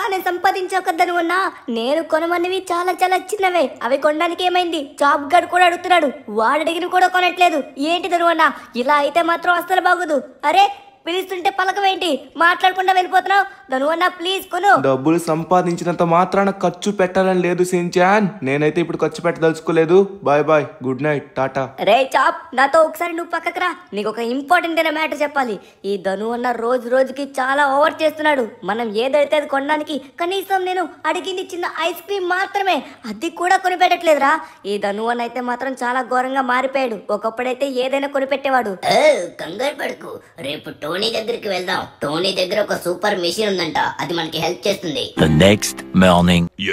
బాగానే సంపాదించావు కదా నువ్వన్నా. నేను కొనమన్నవి చాలా చాలా చిన్నవే, అవి కొనడానికి ఏమైంది? జాబ్ గడు కూడా అడుగుతున్నాడు, వాడు అడిగిన కూడా కొనట్లేదు. ఏంటి ధనువన్నా, ఇలా అయితే మాత్రం అస్సలు బాగోదు. అరే పిలుస్తుంటే పలకవేంటి, మాట్లాడకుండా వెళ్ళిపోతున్నావు? ధనువన్నా ప్లీజ్ కొను. డబ్బులు సంపాదించినంత మాత్రాన ఖర్చు పెట్టాలని లేదు సించాన్. నేనైతే ఇప్పుడు ఖర్చు పెట్టదలుచుకోలేదు. బాయ్ బాయ్, గుడ్ నైట్, టాటా. రే చాప్, నాతో ఒకసారి నువ్వు పక్కకు రా, నీకు ఒక ఇంపార్టెంట్ అయిన మ్యాటర్ చెప్పాలి. ఈ ధనువన్న రోజు రోజుకి చాలా ఓవర్ చేస్తున్నాడు. మనం ఏదైతే అది కొనడానికి కనీసం నేను అడిగింది చిన్న ఐస్ క్రీమ్ మాత్రమే, అది కూడా కొనిపెట్టట్లేదురా. ఈ ధనువన్న అయితే మాత్రం చాలా ఘోరంగా మారిపోయాడు. ఒకప్పుడైతే ఏదైనా కొనిపెట్టేవాడు. కంగారు పడుకు, రేపు టోనీ దగ్గరికి వెళ్దాం. టోనీ దగ్గర ఒక సూపర్ మిషన్ ఉందంట, అది మనకి హెల్ప్ చేస్తుంది.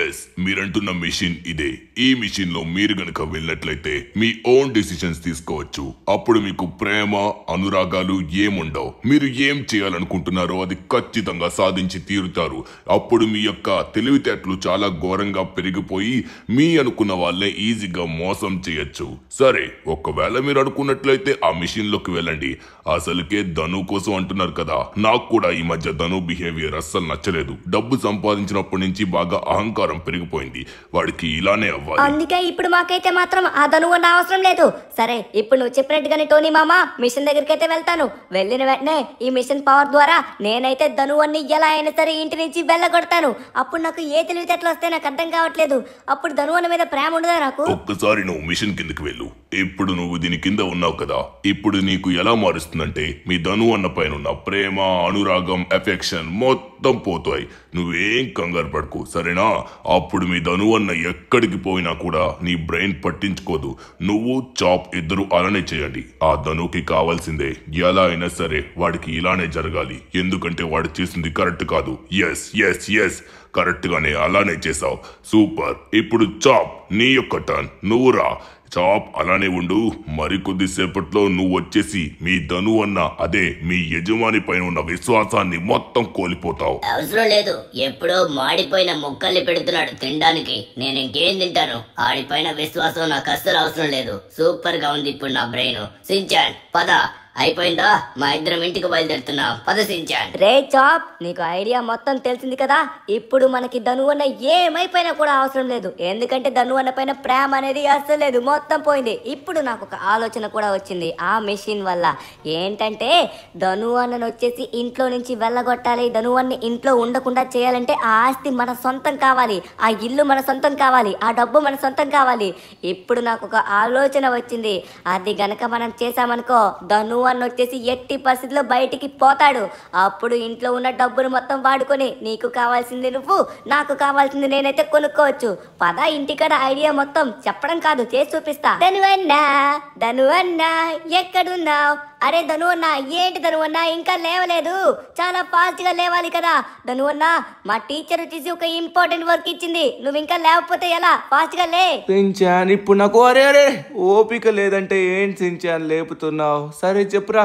ఎస్, మీరంటున్న మిషన్ ఇదే. ఈ మిషన్ లో మీరు గనక వెళ్ళినట్లయితే మీ ఓన్ డెసిషన్స్ తీసుకోవచ్చు. అప్పుడు మీకు ప్రేమ అనురాగాలు ఏముండవు. మీరు ఏం చేయాలనుకుంటున్నారో అది ఖచ్చితంగా సాధించి తీరుతారు. అప్పుడు మీ యొక్క తెలివితేటలు చాలా ఘోరంగా పెరిగిపోయి మీ అనుకున్న వాళ్ళే ఈజీగా మోసం చేయొచ్చు. సరే, ఒకవేళ మీరు అనుకున్నట్లయితే ఆ మిషన్ లోకి వెళ్ళండి. అసలుకే ధను కోసం అంటున్నారు కదా, నాకు కూడా ఈ మధ్య ధను బిహేవియర్ అస్సలు నచ్చలేదు. డబ్బు సంపాదించినప్పటి నుంచి బాగా అహంకారం పెరిగిపోయింది. వాడికి ఇలానే అవ్వాలి. అందుకే ఇప్పుడు మాకైతే మాత్రం ఆ ధనువన్న అవసరం లేదు. సరే, ఇప్పుడు నువ్వు చెప్పినట్టుగానే టోనీ మామ మిషన్ దగ్గరికి అయితే వెళ్తాను. వెళ్ళిన వెంటనే ఈ మిషన్ పవర్ ద్వారా నేనైతే ధనువన్ని ఎలా అయినా సరే ఇంటి నుంచి వెళ్ళగొడతాను. అప్పుడు నాకు ఏ తెలివితేటలు వస్తే నాకు అర్థం కావట్లేదు. అప్పుడు ధనువన్న మీద ప్రేమ ఉండదా నాకు? ఒక్కసారి నువ్వు మిషన్ కిందకి వెళ్ళు. ఇప్పుడు నువ్వు దీని కింద ఉన్నావు కదా, ఇప్పుడు నీకు ఎలా మారుస్తుందంటే మీ ధను అన్న పైన ఉన్న ప్రేమ అనురాగం ఎఫెక్షన్ మొత్తం పోతాయి. నువ్వేం కంగారు పడుకో, సరేనా? అప్పుడు మీ ధను అన్న ఎక్కడికి పోయినా కూడా నీ బ్రెయిన్ పట్టించుకోదు. నువ్వు చాప్ ఇద్దరు అలానే చేయండి. ఆ ధనుకి కావాల్సిందే ఎలా అయినా సరే వాడికి ఇలానే జరగాలి. ఎందుకంటే వాడు చేసింది కరెక్ట్ కాదు. ఎస్ ఎస్ ఎస్, కరెక్ట్ గానే అలానే చేసావు. సూపర్. ఇప్పుడు చాప్ నీ యొక్క టర్న్, నువ్వు రా. చాప్ అలానే ఉండు. మరికొద్ది సేపట్లో నువ్వు వచ్చేసి మీ ధను అన్న అదే మీ యజమాని పైన ఉన్న విశ్వాసాన్ని మొత్తం కోల్పోతావు. అవసరం లేదు, ఎప్పుడో మాడిపోయిన ముక్కల్ని పెడుతున్నాడు తినడానికి. నేను ఇంకేం తింటాను? ఆడిపైన విశ్వాసం నాకు అస్సలు అవసరం లేదు. సూపర్ గా ఉంది ఇప్పుడు నా బ్రెయిన్. సించాన్ పద, అయిపోయిందా? మా ఇద్దరం ఇంటికి బయలుదేరుతున్నాం. పద సించాన్. రే చాప్, నీకు ఐడియా మొత్తం తెలిసింది కదా. ఇప్పుడు మనకి ధనువన్న ఏమైపోయినా కూడా అవసరం లేదు. ఎందుకంటే ధనువన్న పైన ప్రేమ అనేది అస్సలు లేదు, మొత్తం పోయింది. ఇప్పుడు నాకు ఒక ఆలోచన కూడా వచ్చింది ఆ మెషిన్ వల్ల. ఏంటంటే ధనువన్నను వచ్చేసి ఇంట్లో నుంచి వెళ్ళగొట్టాలి. ధనువన్ని ఇంట్లో ఉండకుండా చేయాలంటే ఆ ఆస్తి మన సొంతం కావాలి, ఆ ఇల్లు మన సొంతం కావాలి, ఆ డబ్బు మన సొంతం కావాలి. ఇప్పుడు నాకు ఒక ఆలోచన వచ్చింది. అది గనక మనం చేసామనుకో, ధను అన్న వచ్చేసి ఎట్టి పరిస్థితిలో బయటికి పోతాడు. అప్పుడు ఇంట్లో ఉన్న డబ్బులు మొత్తం వాడుకొని నీకు కావాల్సింది నువ్వు, నాకు కావాల్సింది నేనైతే కొనుక్కోవచ్చు. పద, ఇంటికాడ ఐడియా మొత్తం చెప్పడం కాదు, చేసి చూపిస్తా. ధనువన్నా ఎక్కడున్నావు? అరే ధనువన్నా, ఏంటి ధనువన్నా ఇంకా లేవలేదు? చాలా ఫాస్ట్ గా లేవాలి కదా ధనువన్నా. మా టీచర్ వచ్చేసి ఒక ఇంపార్టెంట్ వర్క్ ఇచ్చింది, నువ్వు ఇంకా లేకపోతే ఎలా? ఫాస్ట్ గా లే. సించాన్ ఇప్పుడు నాకు అరే ఓపిక లేదంటే ఏంటి సించాన్ లేపుతున్నావు? సరే చెప్పురా,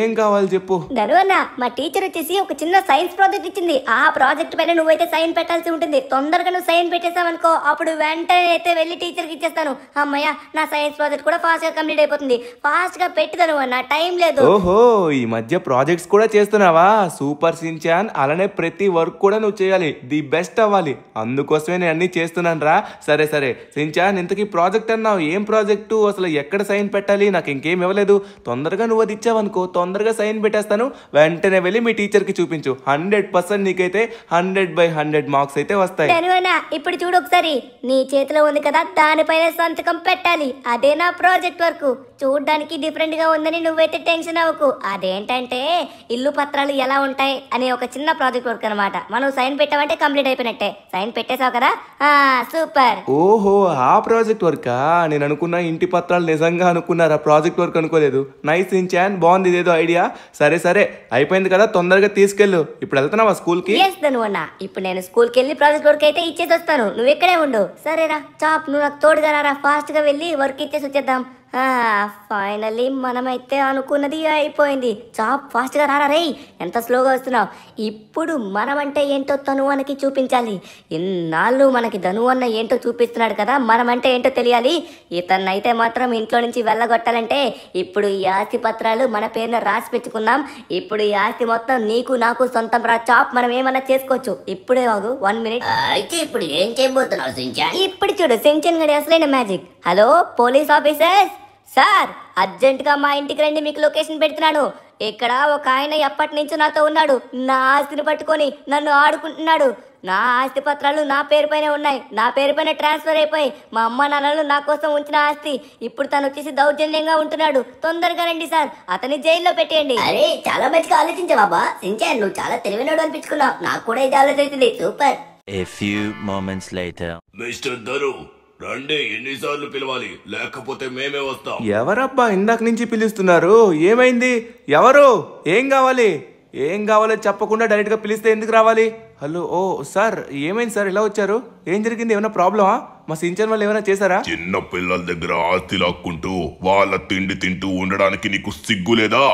ఏం కావాలి చెప్పు. ధనువన్నా, మా టీచర్ వచ్చేసి ఒక చిన్న సైన్స్ ప్రాజెక్ట్ ఇచ్చింది. ఆ ప్రాజెక్ట్ పైన నువ్వైతే సైన్ పెట్టాల్సి ఉంటుంది. తొందరగా నువ్వు సైన్ పెట్టేసావనుకో, అప్పుడు వెంటనే అయితే వెళ్ళి టీచర్ కి ఇచ్చేస్తాను. అమ్మయ్య, నా సైన్స్ ప్రాజెక్ట్ కూడా ఫాస్ట్ గా కంప్లీట్ అయిపోతుంది. ఫాస్ట్ గా పెట్టి ధనువన్నా, టైం లేదు. ఓహో, ఈ మధ్య ప్రాజెక్ట్స్ కూడా చేస్తున్నావా? Super Shinchan. అలానే ప్రతి వర్క్ కూడా నువ్వు చేయాలి, ది బెస్ట్ అవ్వాలి. అందుకోసమే నేను అన్ని చేస్తున్నాను రా. సరే సరే సించాన్, ఇంతకీ ప్రాజెక్ట్ అన్నావు, ఏం ప్రాజెక్టు? అసలు ఎక్కడ సైన్ పెట్టాలి? నాకు ఇంకేం ఇవ్వలేదు. తొందరగా నువ్వు అది ఇచ్చావనుకో, తొందరగా సైన్ పెట్టేస్తాను. వెంటనే వెళ్ళి మీ టీచర్ కి చూపించు. 100% నీకైతే 100/100 మార్క్స్ అయితే వస్తాయి. ఇప్పుడు చూడు ఒకసారి, నీ చేతిలో ఉంది కదా, దానిపైన సంతకం పెట్టాలి. అదే నా ప్రాజెక్ట్ వర్క్. చూడడానికి డిఫరెంట్ గా ఉందని నువ్వైతే టెన్షన్ అవ్వకు. అదేంటంటే ఇల్లు పత్రాలు ఎలా ఉంటాయి అనే ఒక చిన్న ప్రాజెక్ట్ వర్క్ అనమాట. మనం సైన్ పెట్టామంటే కంప్లీట్ అయిపోయినట్టే. సైన్ పెట్టేసావు కదా, సూపర్. ఓహో, ఆ ప్రాజెక్ట్ వర్కా? నేను అనుకున్నా ఇంటి పత్రాలు. నిజంగా అనుకున్నారా? ప్రాజెక్ట్ వర్క్ అనుకోలేదు. నైస్ సించాన్, బాగుంది ఇదేదో ఐడియా. సరే సరే అయిపోయింది కదా, తొందరగా తీసుకెళ్ళు. ఇప్పుడు వెళ్తున్నావా స్కూల్ కి? ఇప్పుడు నేను స్కూల్ కి వెళ్ళి ప్రాజెక్ట్ వర్క్ అయితే ఇచ్చేసి వస్తాను. నువ్వు ఇక్కడే ఉండు. సరేరా చాప్, నువ్వు నాకు తోడుగా రారా. ఫాస్ట్ గా వెళ్ళి వర్క్ ఇచ్చేసి వచ్చేద్దాం. ఫైనల్లీ మనమైతే అనుకున్నది అయిపోయింది. చాప్ ఫాస్ట్గా రారా రేయ్, ఎంత స్లోగా వస్తున్నావు. ఇప్పుడు మనమంటే ఏంటో తను అన్నకి చూపించాలి. ఇన్నాళ్ళు మనకి ధను అన్న ఏంటో చూపిస్తున్నాడు కదా, మనమంటే ఏంటో తెలియాలి. ఇతన్నైతే మాత్రం ఇంట్లో నుంచి వెళ్ళగొట్టాలంటే ఇప్పుడు ఈ ఆస్తి పత్రాలు మన పేరున రాసి పెట్టుకుందాం. ఇప్పుడు ఈ ఆస్తి మొత్తం నీకు నాకు సొంతం రా చాప్, మనం ఏమన్నా చేసుకోవచ్చు. ఇప్పుడే ఆగు 1 minute. అయితే ఇప్పుడు ఏం చేయబోతున్నావు సించాన్? ఇప్పుడు చూడు సించన్ గడి అసలైన magic. Hello police officers, sir అర్జెంటుగా మా ఇంటికి రండి, మీకు లొకేషన్ పెడుతున్నాను. ఇక్కడ ఒక ఆయన ఎప్పటి నుంచో నాతో ఉన్నాడు. నా ఆస్తిని పట్టుకొని నన్ను ఆడుకుంటున్నాడు. నా ఆస్తి పత్రాలు నా పేరు పైన ఉన్నాయి, నా పేరు పైన ట్రాన్స్ఫర్ అయిపోయి మా అమ్మ నాన్నలు నా కోసం ఉంచిన ఆస్తి ఇప్పుడు తను వచ్చేసి దౌర్జన్యంగా ఉంటున్నాడు. తొందరగా రండి సార్, అతని జైల్లో పెట్టేయండి. అరే చాలా మంచిగా ఆలోచించా బాబా. సించాన్ నువ్వు చాలా తెలివైనడు అనిపించుకున్నావు. నాకు కూడా ఇది ఆలోచించింది. Super. A few moments later. Mister Dharu రండి, ఎన్నిసార్లు పిలవాలి, లేకపోతే మేమే వస్తాం. ఎవరబ్బా ఇందాక నుంచి పిలుస్తున్నారు? ఏమైంది? ఎవరు? ఏం కావాలి? ఏం కావాలో చెప్పకుండా డైరెక్ట్గా పిలిస్తే ఎందుకు రావాలి? హలో, ఓ సార్, ఏమైంది సార్, ఇలా వచ్చారు? ఏం జరిగింది? ఏమైనా ప్రాబ్లమా? మా సించన్ వాళ్ళు ఏమైనా చేశారా? చిన్న పిల్లల దగ్గర ఆస్తి లాక్కుంటూ వాళ్ళ తిండి తింటూ ఉండడానికి నీకు సిగ్గు లేదా?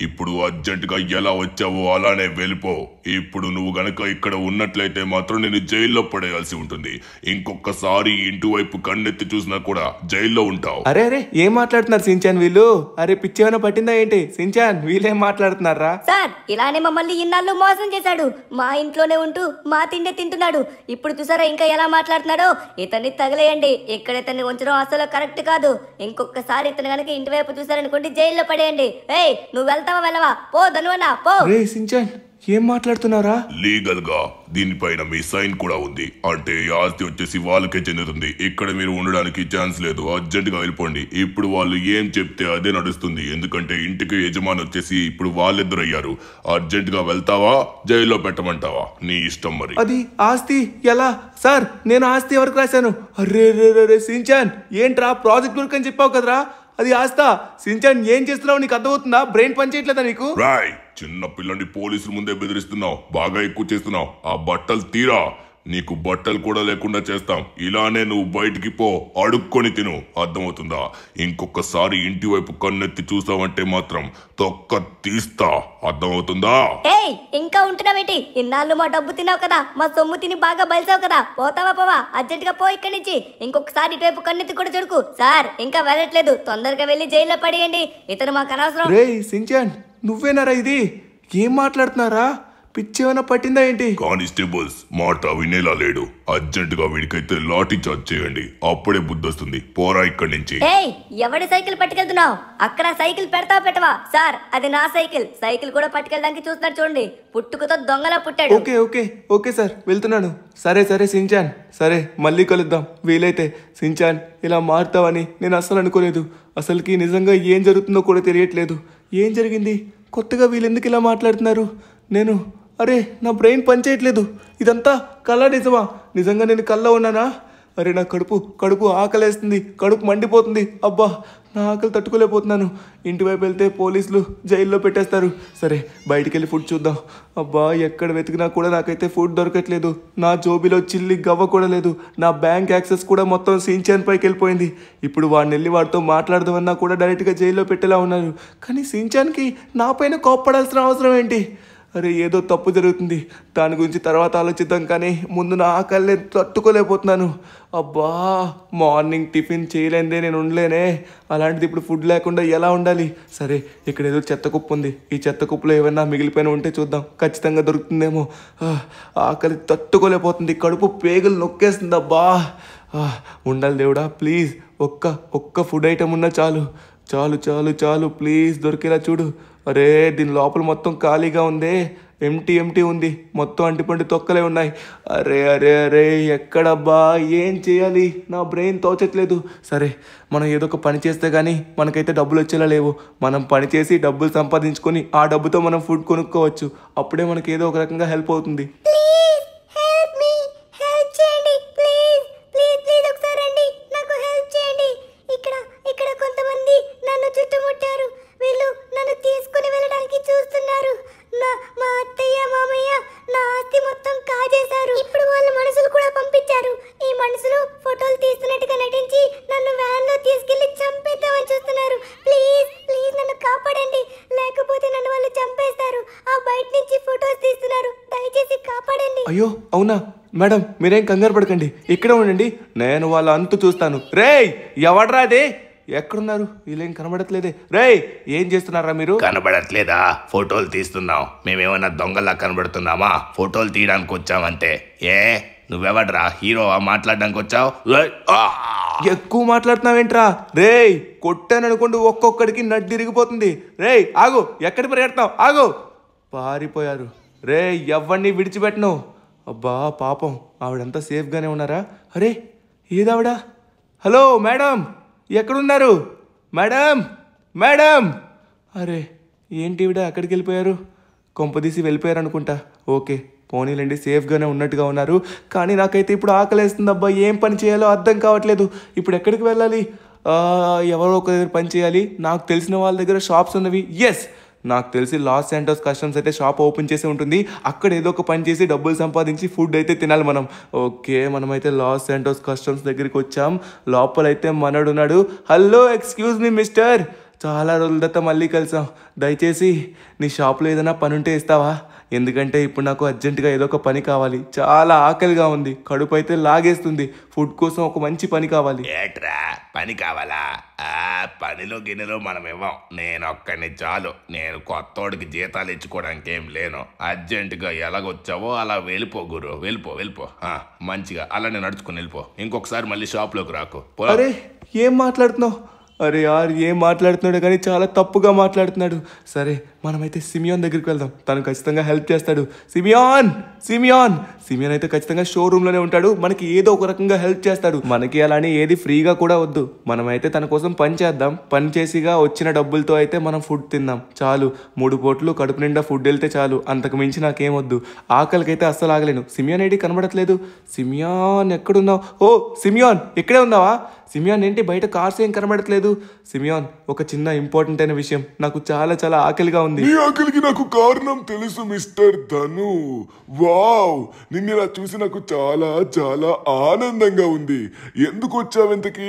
ఇప్పుడు అర్జెంటుగా ఎలా వచ్చావో అలానే వెళ్ళిపో. ఇప్పుడు నువ్వు గనక ఇక్కడ ఉన్నట్లయితే మాత్రం నేను జైల్లో పడేయాల్సి ఉంటుంది. ఇంకొకసారి ఇంటి వైపు కన్నెత్తి చూసినా కూడా జైల్లో ఉంటావు. అరే అరే, ఏం మాట్లాడుతున్నారు సించాన్ వీళ్ళు? అరే పిచ్చి ఏమైనా పట్టిందా ఏంటి? సించాన్ వీళ్ళేం మాట్లాడుతున్నారా? సార్ ఇలానే మమ్మల్ని ఇన్నాళ్ళు మోసం చేశాడు. మా ఇంట్లోనే ఉంటూ మా తిండే తింటున్నాడు. ఇప్పుడు చూసారా ఇంకా ఎలా మాట్లాడుతున్నాడో. ఇతన్ని తగిలేయండి. ఇక్కడ ఇతన్ని ఉంచడం అసలు కరెక్ట్ కాదు. ఇంకొకసారి ఇతను కనుక ఇంటి వైపు చూసారనుకోండి జైల్లో పడేయండి. ఏయ్ నువ్వు వెళ్తావా వెళ్ళవా? పో ధనువన్నా పో. రే సించాన్ ఏం మాట్లాడుతున్నారా? లీగల్ గా దీనిపైన మీ సైన్ కూడా ఉంది. అంటే ఈ ఆస్తి వచ్చేసి వాళ్ళకే చెందుతుంది. ఇక్కడ మీరు ఉండడానికి ఛాన్స్ లేదు. అర్జెంట్ గా వెళ్ళిపోండి. ఇప్పుడు వాళ్ళు ఏం చెప్తే అదే నడుస్తుంది. ఎందుకంటే ఇంటికి యజమాని వచ్చేసి ఇప్పుడు వాళ్ళిద్దరయ్యారు. అర్జెంట్ గా వెళ్తావా, జైల్లో పెట్టమంటావా? నీ ఇష్టం. మరి అది ఆస్తి ఎలా సార్? నేను ఆస్తి ఎవరికి రాశాను? అరే రే రే రే సించాన్, ఏంట్రా ప్రాజెక్ట్ వర్క్ అని చెప్పావు కదరా, అది ఆస్తా? సించాన్ ఏం చేస్తున్నావు? నీకు అర్థమవుతుందా? బ్రెయిన్ పనిచేయట్లేదా నీకు? రాయ్, చిన్న పిల్లని పోలీసుల ముందే బెదిరిస్తున్నావు. బాగా ఎక్కువ చేస్తున్నావు. ఆ బట్టలు తీరా, నీకు బట్టలు కూడా లేకుండా చేస్తాం. ఇలానే నువ్వు బయటికి పో, అడుక్కొని తిను. అర్థమవుతుందా? ఇంకొకసారి ఇంటి వైపు కన్నెత్తి చూసావంటే మాత్రం తొక్క తీస్తా. అర్థమవుతుందా? ఏయ్ ఇంకా ఉంటున్నావేంటి? ఇన్నాళ్ళు మా డబ్బు తిన్నావు కదా, మా సొమ్ము తిని బాగా బలిసావు కదా. పోతావా పోవా? అర్జెంటుగా పో ఇక్కడి నుంచి. ఇంకొకసారి ఇటువైపు కన్నెత్తి కూడా చెడుకు. సార్ ఇంకా వెళ్ళట్లేదు, తొందరగా వెళ్ళి జైల్లో పడేయండి. ఇతను మాకు అనవసరం. రే సించాన్ నువ్వేనారా ఇది? ఏం మాట్లాడుతున్నారా? పిచ్చేమైనా పట్టిందా ఏంటి? కానిస్టేబుల్స్ మాట వినేలా లేడు. అర్జెంట్ గా వీడికైతే లాఠీ చార్జ్ చేయండి. అప్పుడే బుద్ధి వస్తుంది. పోరా ఇక్కడి నుంచి. ఏయ్ ఎవడి సైకిల్ పట్టుకెళ్తున్నావు? అక్కడ సైకిల్ పెడతావా పెట్టవా? సార్ అది నా సైకిల్. సైకిల్ కూడా పట్టుకెళ్ళడానికి చూస్తున్నాడు చూడండి. పుట్టుకతో దొంగలా పుట్టాడు. ఓకే ఓకే ఓకే సార్, వెళ్తున్నాను. సరే సరే సించాన్, సరే మళ్ళీ కలుద్దాం వీలైతే. సించాన్ ఇలా మారుతావని నేను అస్సలు అనుకోలేదు. అసలుకి నిజంగా ఏం జరుగుతుందో కూడా తెలియట్లేదు. ఏం జరిగింది? కొత్తగా వీళ్ళెందుకు ఇలా మాట్లాడుతున్నారు? నేను అరే నా బ్రెయిన్ పనిచేయట్లేదు. ఇదంతా కళ నిజమా? నిజంగా నేను కళ్ళలో ఉన్నానా? అరే నా కడుపు ఆకలేస్తుంది, కడుపు మండిపోతుంది. అబ్బా నా ఆకలి తట్టుకోలేకపోతున్నాను. ఇంటి వైపు వెళ్తే పోలీసులు జైల్లో పెట్టేస్తారు. సరే బయటికి వెళ్ళి ఫుడ్ చూద్దాం. అబ్బా ఎక్కడ వెతికినా కూడా నాకైతే ఫుడ్ దొరకట్లేదు. నా జోబీలో చిల్లి గవ్వ కూడా లేదు. నా బ్యాంక్ యాక్సెస్ కూడా మొత్తం సించాన్ పైకి వెళ్ళిపోయింది. ఇప్పుడు వాడిని వెళ్ళి వాడితో మాట్లాడదామన్నా కూడా డైరెక్ట్గా జైల్లో పెట్టేలా ఉన్నారు. కానీ సించాన్కి నా పైన కోప్పడాల్సిన అవసరం ఏంటి? అరే ఏదో తప్పు జరుగుతుంది, దాని గురించి తర్వాత ఆలోచిద్దాం. కానీ ముందు నా ఆకలి తట్టుకోలేకపోతున్నాను. అబ్బా మార్నింగ్ టిఫిన్ చేయలేదే నేను ఉండలేనే, అలాంటిది ఇప్పుడు ఫుడ్ లేకుండా ఎలా ఉండాలి? సరే ఇక్కడ ఏదో చెత్త కుప్ప ఉంది. ఈ చెత్త కుప్పలో ఏమైనా మిగిలిపోయిన ఉంటే చూద్దాం, ఖచ్చితంగా దొరుకుతుందేమో. ఆకలి తట్టుకోలేకపోతుంది, కడుపు పేగులు నొక్కేస్తుంది. అబ్బా ఉండాలి దేవుడా, ప్లీజ్ ఒక్క ఫుడ్ ఐటమ్ ఉన్నా చాలు చాలు చాలు చాలు, ప్లీజ్ దొరికేలా చూడు. అరే దీని లోపల మొత్తం ఖాళీగా ఉంది, ఎంటీ ఉంది, మొత్తం అంటిపండి తొక్కలే ఉన్నాయి. అరే అరే అరే ఎక్కడబ్బా? ఏం చేయాలి? నా బ్రెయిన్ తోచట్లేదు. సరే మనం ఏదో ఒక పని చేస్తే కానీ మనకైతే డబ్బులు వచ్చేలా లేవు. మనం పని చేసి డబ్బులు సంపాదించుకొని ఆ డబ్బుతో మనం ఫుడ్ కొనుక్కోవచ్చు. అప్పుడే మనకి ఏదో ఒక రకంగా హెల్ప్ అవుతుంది. ఫోటోలు తీస్తున్నట్టుగా నటించి నన్ను వ్యాన్ లో తీసుకెళ్లి చంపేద్దామని చూస్తున్నారు. అవునా మేడం మీరేం కంగారు పడకండి, ఇక్కడే ఉండండి, నేను వాళ్ళ అంతు చూస్తాను. రేయ్ ఎవడ్రా అదే, ఎక్కడున్నారు వీళ్ళేం కనబడట్లేదే. రేయ్ ఏం చేస్తున్నారా మీరు? కనబడట్లేదా? ఫోటోలు తీస్తున్నాం. మేమేమన్నా దొంగలా కనబడుతున్నామా? ఫోటోలు తీయడానికి వచ్చామంతే. ఏ నువ్వెవడ్రా, హీరోవా మాట్లాడడానికి వచ్చావు? ఎక్కువ మాట్లాడుతున్నావేంట్రా? రేయ్ కొట్టాననుకోండి ఒక్కొక్కడికి నడ్డి తిరిగిపోతుంది. రేయ్ ఆగు, ఎక్కడి పరిగెడుతున్నావు, ఆగు. పారిపోయారు. రేయ్ ఎవరిని విడిచిపెట్టను. అబ్బా పాపం ఆవిడంతా సేఫ్గానే ఉన్నారా? అరే ఏదావిడ? హలో మేడం ఎక్కడున్నారు? మేడం మేడం, అరే ఏంటి ఈవిడ అక్కడికి వెళ్ళిపోయారు? కొంపదీసి వెళ్ళిపోయారు అనుకుంటా. ఓకే పోనీలండి, సేఫ్గానే ఉన్నట్టుగా ఉన్నారు. కానీ నాకైతే ఇప్పుడు ఆకలేస్తుంది అబ్బా, ఏం పని చేయాలో అర్థం కావట్లేదు. ఇప్పుడు ఎక్కడికి వెళ్ళాలి? ఎవరో ఒక దగ్గర పని చేయాలి. నాకు తెలిసిన వాళ్ళ దగ్గర షాప్స్ ఉన్నవి. ఎస్, నాకు తెలిసి లాస్ శాంటోస్ కస్టమ్స్ అయితే షాప్ ఓపెన్ చేసి ఉంటుంది. అక్కడ ఏదో ఒక పని చేసి డబ్బులు సంపాదించి ఫుడ్ అయితే తినాలి మనం. ఓకే మనమైతే లాస్ శాంటోస్ కస్టమ్స్ దగ్గరికి వచ్చాం. లోపలైతే మనడున్నాడు. హలో ఎక్స్క్యూజ్ మీ మిస్టర్, చాలా రోజుల తర్వాత మళ్ళీ కలిసాం. దయచేసి నీ షాప్లో ఏదైనా పని ఉంటే ఇస్తావా? ఎందుకంటే ఇప్పుడు నాకు అర్జెంటుగా ఏదో ఒక పని కావాలి. చాలా ఆకలిగా ఉంది, కడుపు అయితే లాగేస్తుంది. ఫుడ్ కోసం ఒక మంచి పని కావాలి. ఏట్రా పని కావాలా? పనిలో గిన్నెలో మనం ఇవ్వం. నేను ఒక్కడిని చాలు. నేను కొత్తోడికి జీతాలు ఇచ్చుకోవడానికి ఏం లేను. అర్జెంటుగా ఎలాగొచ్చావో అలా వెళ్ళిపో గురు, వెళ్ళిపో. మంచిగా అలానే నడుచుకుని వెళ్ళిపో. ఇంకొకసారి మళ్ళీ షాప్లోకి రాకు. అరే ఏం మాట్లాడుతున్నావు? అరే యార్ ఏం మాట్లాడుతున్నాడు కానీ చాలా తప్పుగా మాట్లాడుతున్నాడు. సరే మనమైతే సిమియాన్ దగ్గరికి వెళ్దాం, తను ఖచ్చితంగా హెల్ప్ చేస్తాడు. సిమియాన్ అయితే ఖచ్చితంగా షోరూంలోనే ఉంటాడు, మనకి ఏదో ఒక రకంగా హెల్ప్ చేస్తాడు. మనకి అలానే ఏది ఫ్రీగా కూడా వద్దు. మనమైతే తన కోసం పని చేద్దాం. పని చేసిగా వచ్చిన డబ్బులతో అయితే మనం ఫుడ్ తిందాం. చాలు, 3 పూటలు కడుపు నిండా ఫుడ్ వెళ్తే చాలు, అంతకు మించి నాకేం వద్దు. ఆకలికైతే అస్సలు ఆగలేను. సిమియాన్ ఐడి కనబడట్లేదు. సిమియాన్ ఎక్కడున్నావు? ఓ సిమియాన్ ఇక్కడే ఉన్నావా? సిమియాన్ ఏంటి బయట కార్స్ ఏం కనబడట్లేదు? సిమియాన్ ఒక చిన్న ఇంపార్టెంట్ అయిన విషయం, నాకు చాలా చాలా ఆకలిగా ఉంది. నీ ఆకలికి నాకు కారణం తెలుసు మిస్టర్ ధను. వావ్, నిన్ను ఇలా చూసి నాకు చాలా చాలా ఆనందంగా ఉంది. ఎందుకు వచ్చావెంతకి?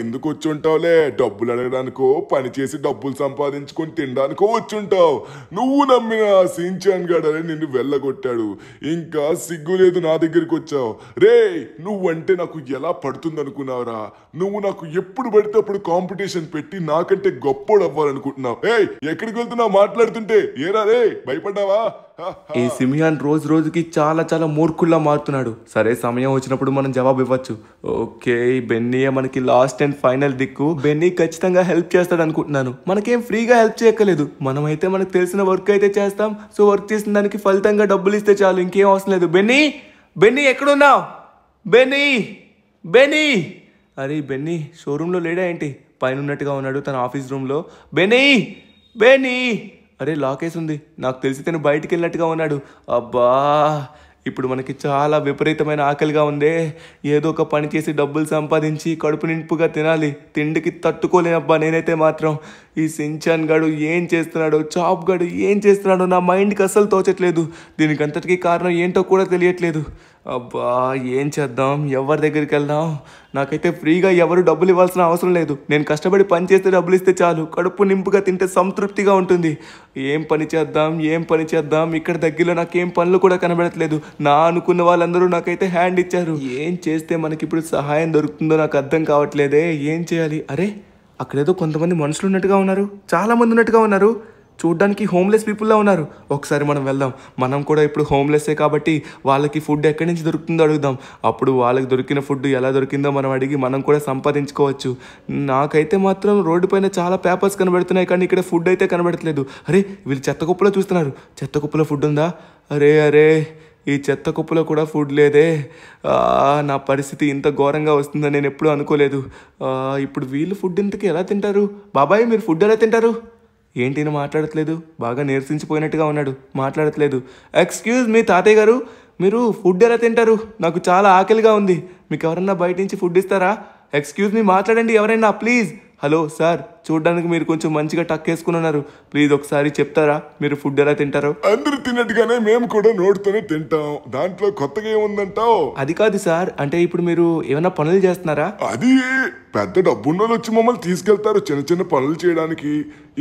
ఎందుకు వచ్చుంటావులే, డబ్బులు అడగడానికో పని చేసి డబ్బులు సంపాదించుకొని తినడానికో వచ్చుంటావు. నువ్వు నమ్మిన సించాన్ గడనే నిన్ను వెళ్ళగొట్టాడు. ఇంకా సిగ్గు లేదు నా దగ్గరికి వచ్చావు. రే నువ్వంటే నాకు ఎలా పడుతుంది అనుకున్నావురా? నువ్వు నాకు ఎప్పుడు పడితే అప్పుడు కాంపిటీషన్ పెట్టి నాకంటే గొప్పోడు అవ్వాలనుకుంటున్నావు. ఎక్కడికి వెళ్తున్నావు మాట్లాడుతుంటే? ఏరా రే భయపడ్డావా? ఈ సిమియాన్ రోజు రోజుకి చాలా చాలా మూర్ఖుల్లా మారుతున్నాడు. సరే సమయం వచ్చినప్పుడు మనం జవాబు ఇవ్వచ్చు. ఓకే బెన్నీయే మనకి లాస్ట్ అండ్ ఫైనల్ దిక్కు. బెన్నీ ఖచ్చితంగా హెల్ప్ చేస్తాడు అనుకుంటున్నాను. మనకేం ఫ్రీగా హెల్ప్ చేయక్కర్లేదు. మనమైతే మనకు తెలిసిన వర్క్ అయితే చేస్తాం. సో వర్క్ చేసిన దానికి ఫలితంగా డబ్బులు ఇస్తే చాలు, ఇంకేం అవసరం లేదు. బెన్నీ ఎక్కడున్నావు? బెన్నీ అరే బెన్నీ షోరూంలో లేడా ఏంటి? పైన ఉన్నట్టుగా ఉన్నాడు తన ఆఫీస్ రూమ్లో. బెన్నీ అరే లాకేస్ ఉంది, నాకు తెలిసి తను బయటికి వెళ్ళినట్టుగా ఉన్నాడు. అబ్బా ఇప్పుడు మనకి చాలా విపరీతమైన ఆకలిగా ఉందే. ఏదో ఒక పని చేసి డబ్బులు సంపాదించి కడుపు నింపుగా తినాలి. తిండికి తట్టుకోలేనబ్బా నేనైతే మాత్రం. ఈ సించాన్ గాడు ఏం చేస్తున్నాడో, చాప్ గాడు ఏం చేస్తున్నాడో నా మైండ్కి అస్సలు తోచట్లేదు. దీనికి అంతటికీ కారణం ఏంటో కూడా తెలియట్లేదు. అబ్బా ఏం చేద్దాం, ఎవరి దగ్గరికి వెళ్దాం? నాకైతే ఫ్రీగా ఎవరు డబ్బులు ఇవ్వాల్సిన అవసరం లేదు. నేను కష్టపడి పని చేస్తే డబ్బులు ఇస్తే చాలు, కడుపు నింపుగా తింటే సంతృప్తిగా ఉంటుంది. ఏం పని చేద్దాం? ఇక్కడ దగ్గరలో నాకేం పనులు కూడా కనబడట్లేదు. నా అనుకున్న వాళ్ళందరూ నాకైతే హ్యాండ్ ఇచ్చారు. ఏం చేస్తే మనకి ఇప్పుడు సహాయం దొరుకుతుందో నాకు అర్థం కావట్లేదే. ఏం చేయాలి? అరే అక్కడేదో కొంతమంది మనుషులు ఉన్నట్టుగా ఉన్నారు, చాలా మంది ఉన్నట్టుగా ఉన్నారు. చూడ్డానికి హోమ్లెస్ పీపుల్లా ఉన్నారు. ఒకసారి మనం వెళ్దాం. మనం కూడా ఇప్పుడు హోమ్లెస్సే కాబట్టి వాళ్ళకి ఫుడ్ ఎక్కడి నుంచి దొరుకుతుందో అడుగుదాం. అప్పుడు వాళ్ళకి దొరికిన ఫుడ్ ఎలా దొరికిందో మనం అడిగి మనం కూడా సంపాదించుకోవచ్చు. నాకైతే మాత్రం రోడ్డు పైన చాలా పేపర్స్ కనబడుతున్నాయి, కానీ ఇక్కడ ఫుడ్ అయితే కనబడట్లేదు. అరే వీళ్ళు చెత్త కుప్పలో చూస్తున్నారు. చెత్త కుప్పలో ఫుడ్ ఉందా? అరే ఈ చెత్త కుప్పలో కూడా ఫుడ్ లేదే. నా పరిస్థితి ఇంత ఘోరంగా వస్తుందని నేను ఎప్పుడూ అనుకోలేదు. ఇప్పుడు వీళ్ళు ఫుడ్ ఇంతకీ ఎలా తింటారు? బాబాయ్ మీరు ఫుడ్ ఎలా తింటారు? ఏంటి మాట్లాడట్లేదు? బాగా నీరసించిపోయినట్టుగా ఉన్నాడు, మాట్లాడట్లేదు. ఎక్స్క్యూజ్ మీ తాతయ్య గారు, మీరు ఫుడ్ ఎలా తింటారు? నాకు చాలా ఆకలిగా ఉంది. మీకు ఎవరన్నా బయట నుంచి ఫుడ్ ఇస్తారా? ఎక్స్క్యూజ్ మీ మాట్లాడండి ఎవరైనా ప్లీజ్. హలో సార్, చూడడానికి మీరు కొంచెం మంచిగా టక్ వేసుకుని ఉన్నారు. ప్లీజ్ ఒకసారి చెప్తారా మీరు ఫుడ్ ఎలా తింటారో? అందరు తిన్నట్టుగానే మేము కూడా నోటితోనే తింటాం. దాంట్లో కొత్తగా ఏముందంటావు? అది కాదు సార్, అంటే ఇప్పుడు మీరు ఏమైనా పనులు చేస్తున్నారా? అది పెద్ద డబ్బున్నోళ్ళు వచ్చి మమ్మల్ని తీసుకెళ్తారు చిన్న చిన్న పనులు చేయడానికి.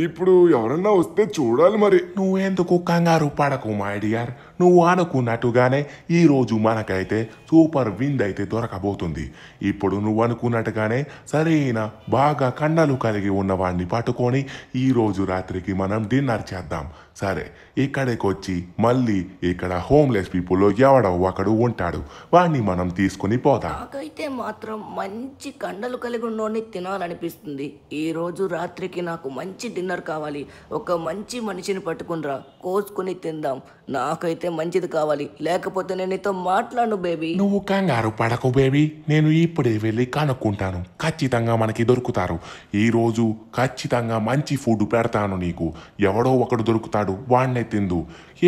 ఇప్పుడు ఎవరన్నా వస్తే చూడాలి మరి. నువ్వెందుకు కంగారు పడకు మై డియర్. నువ్వు అనుకున్నట్టుగానే ఈ రోజు మనకైతే సూపర్ విండ్ అయితే దొరకబోతుంది. ఇప్పుడు నువ్వు అనుకున్నట్టుగానే సరైన బాగా కండలు కలిగి ఉన్నవాడిని పట్టుకొని ఈ రోజు రాత్రికి మనం డిన్నర్ చేద్దాం. సరే, ఇక్కడికి వచ్చి మళ్ళీ ఇక్కడ హోమ్లెస్ పీపుల్లో ఎవడో ఒకడు ఉంటాడు, వాడిని మనం తీసుకుని పోదాం. నాకైతే మాత్రం మంచి కండలు కలిగి ఉన్నోడిని తినాలనిపిస్తుంది. ఈ రోజు రాత్రికి నాకు మంచి డిన్నర్ కావాలి. ఒక మంచి మనిషిని పట్టుకునిరా, కోసుకుని తిందాం. నాకైతే మంచిది కావాలి, లేకపోతే నేను నీతో మాట్లాడను బేబీ. నువ్వు కంగారు పడకు బేబీ, నేను ఇప్పుడే వెళ్ళి కనుక్కుంటాను. ఖచ్చితంగా మనకి దొరుకుతారు. ఈ రోజు ఖచ్చితంగా మంచి ఫుడ్ పెడతాను నీకు. ఎవడో ఒకడు దొరుకుతాడు, వాడినే తిందు.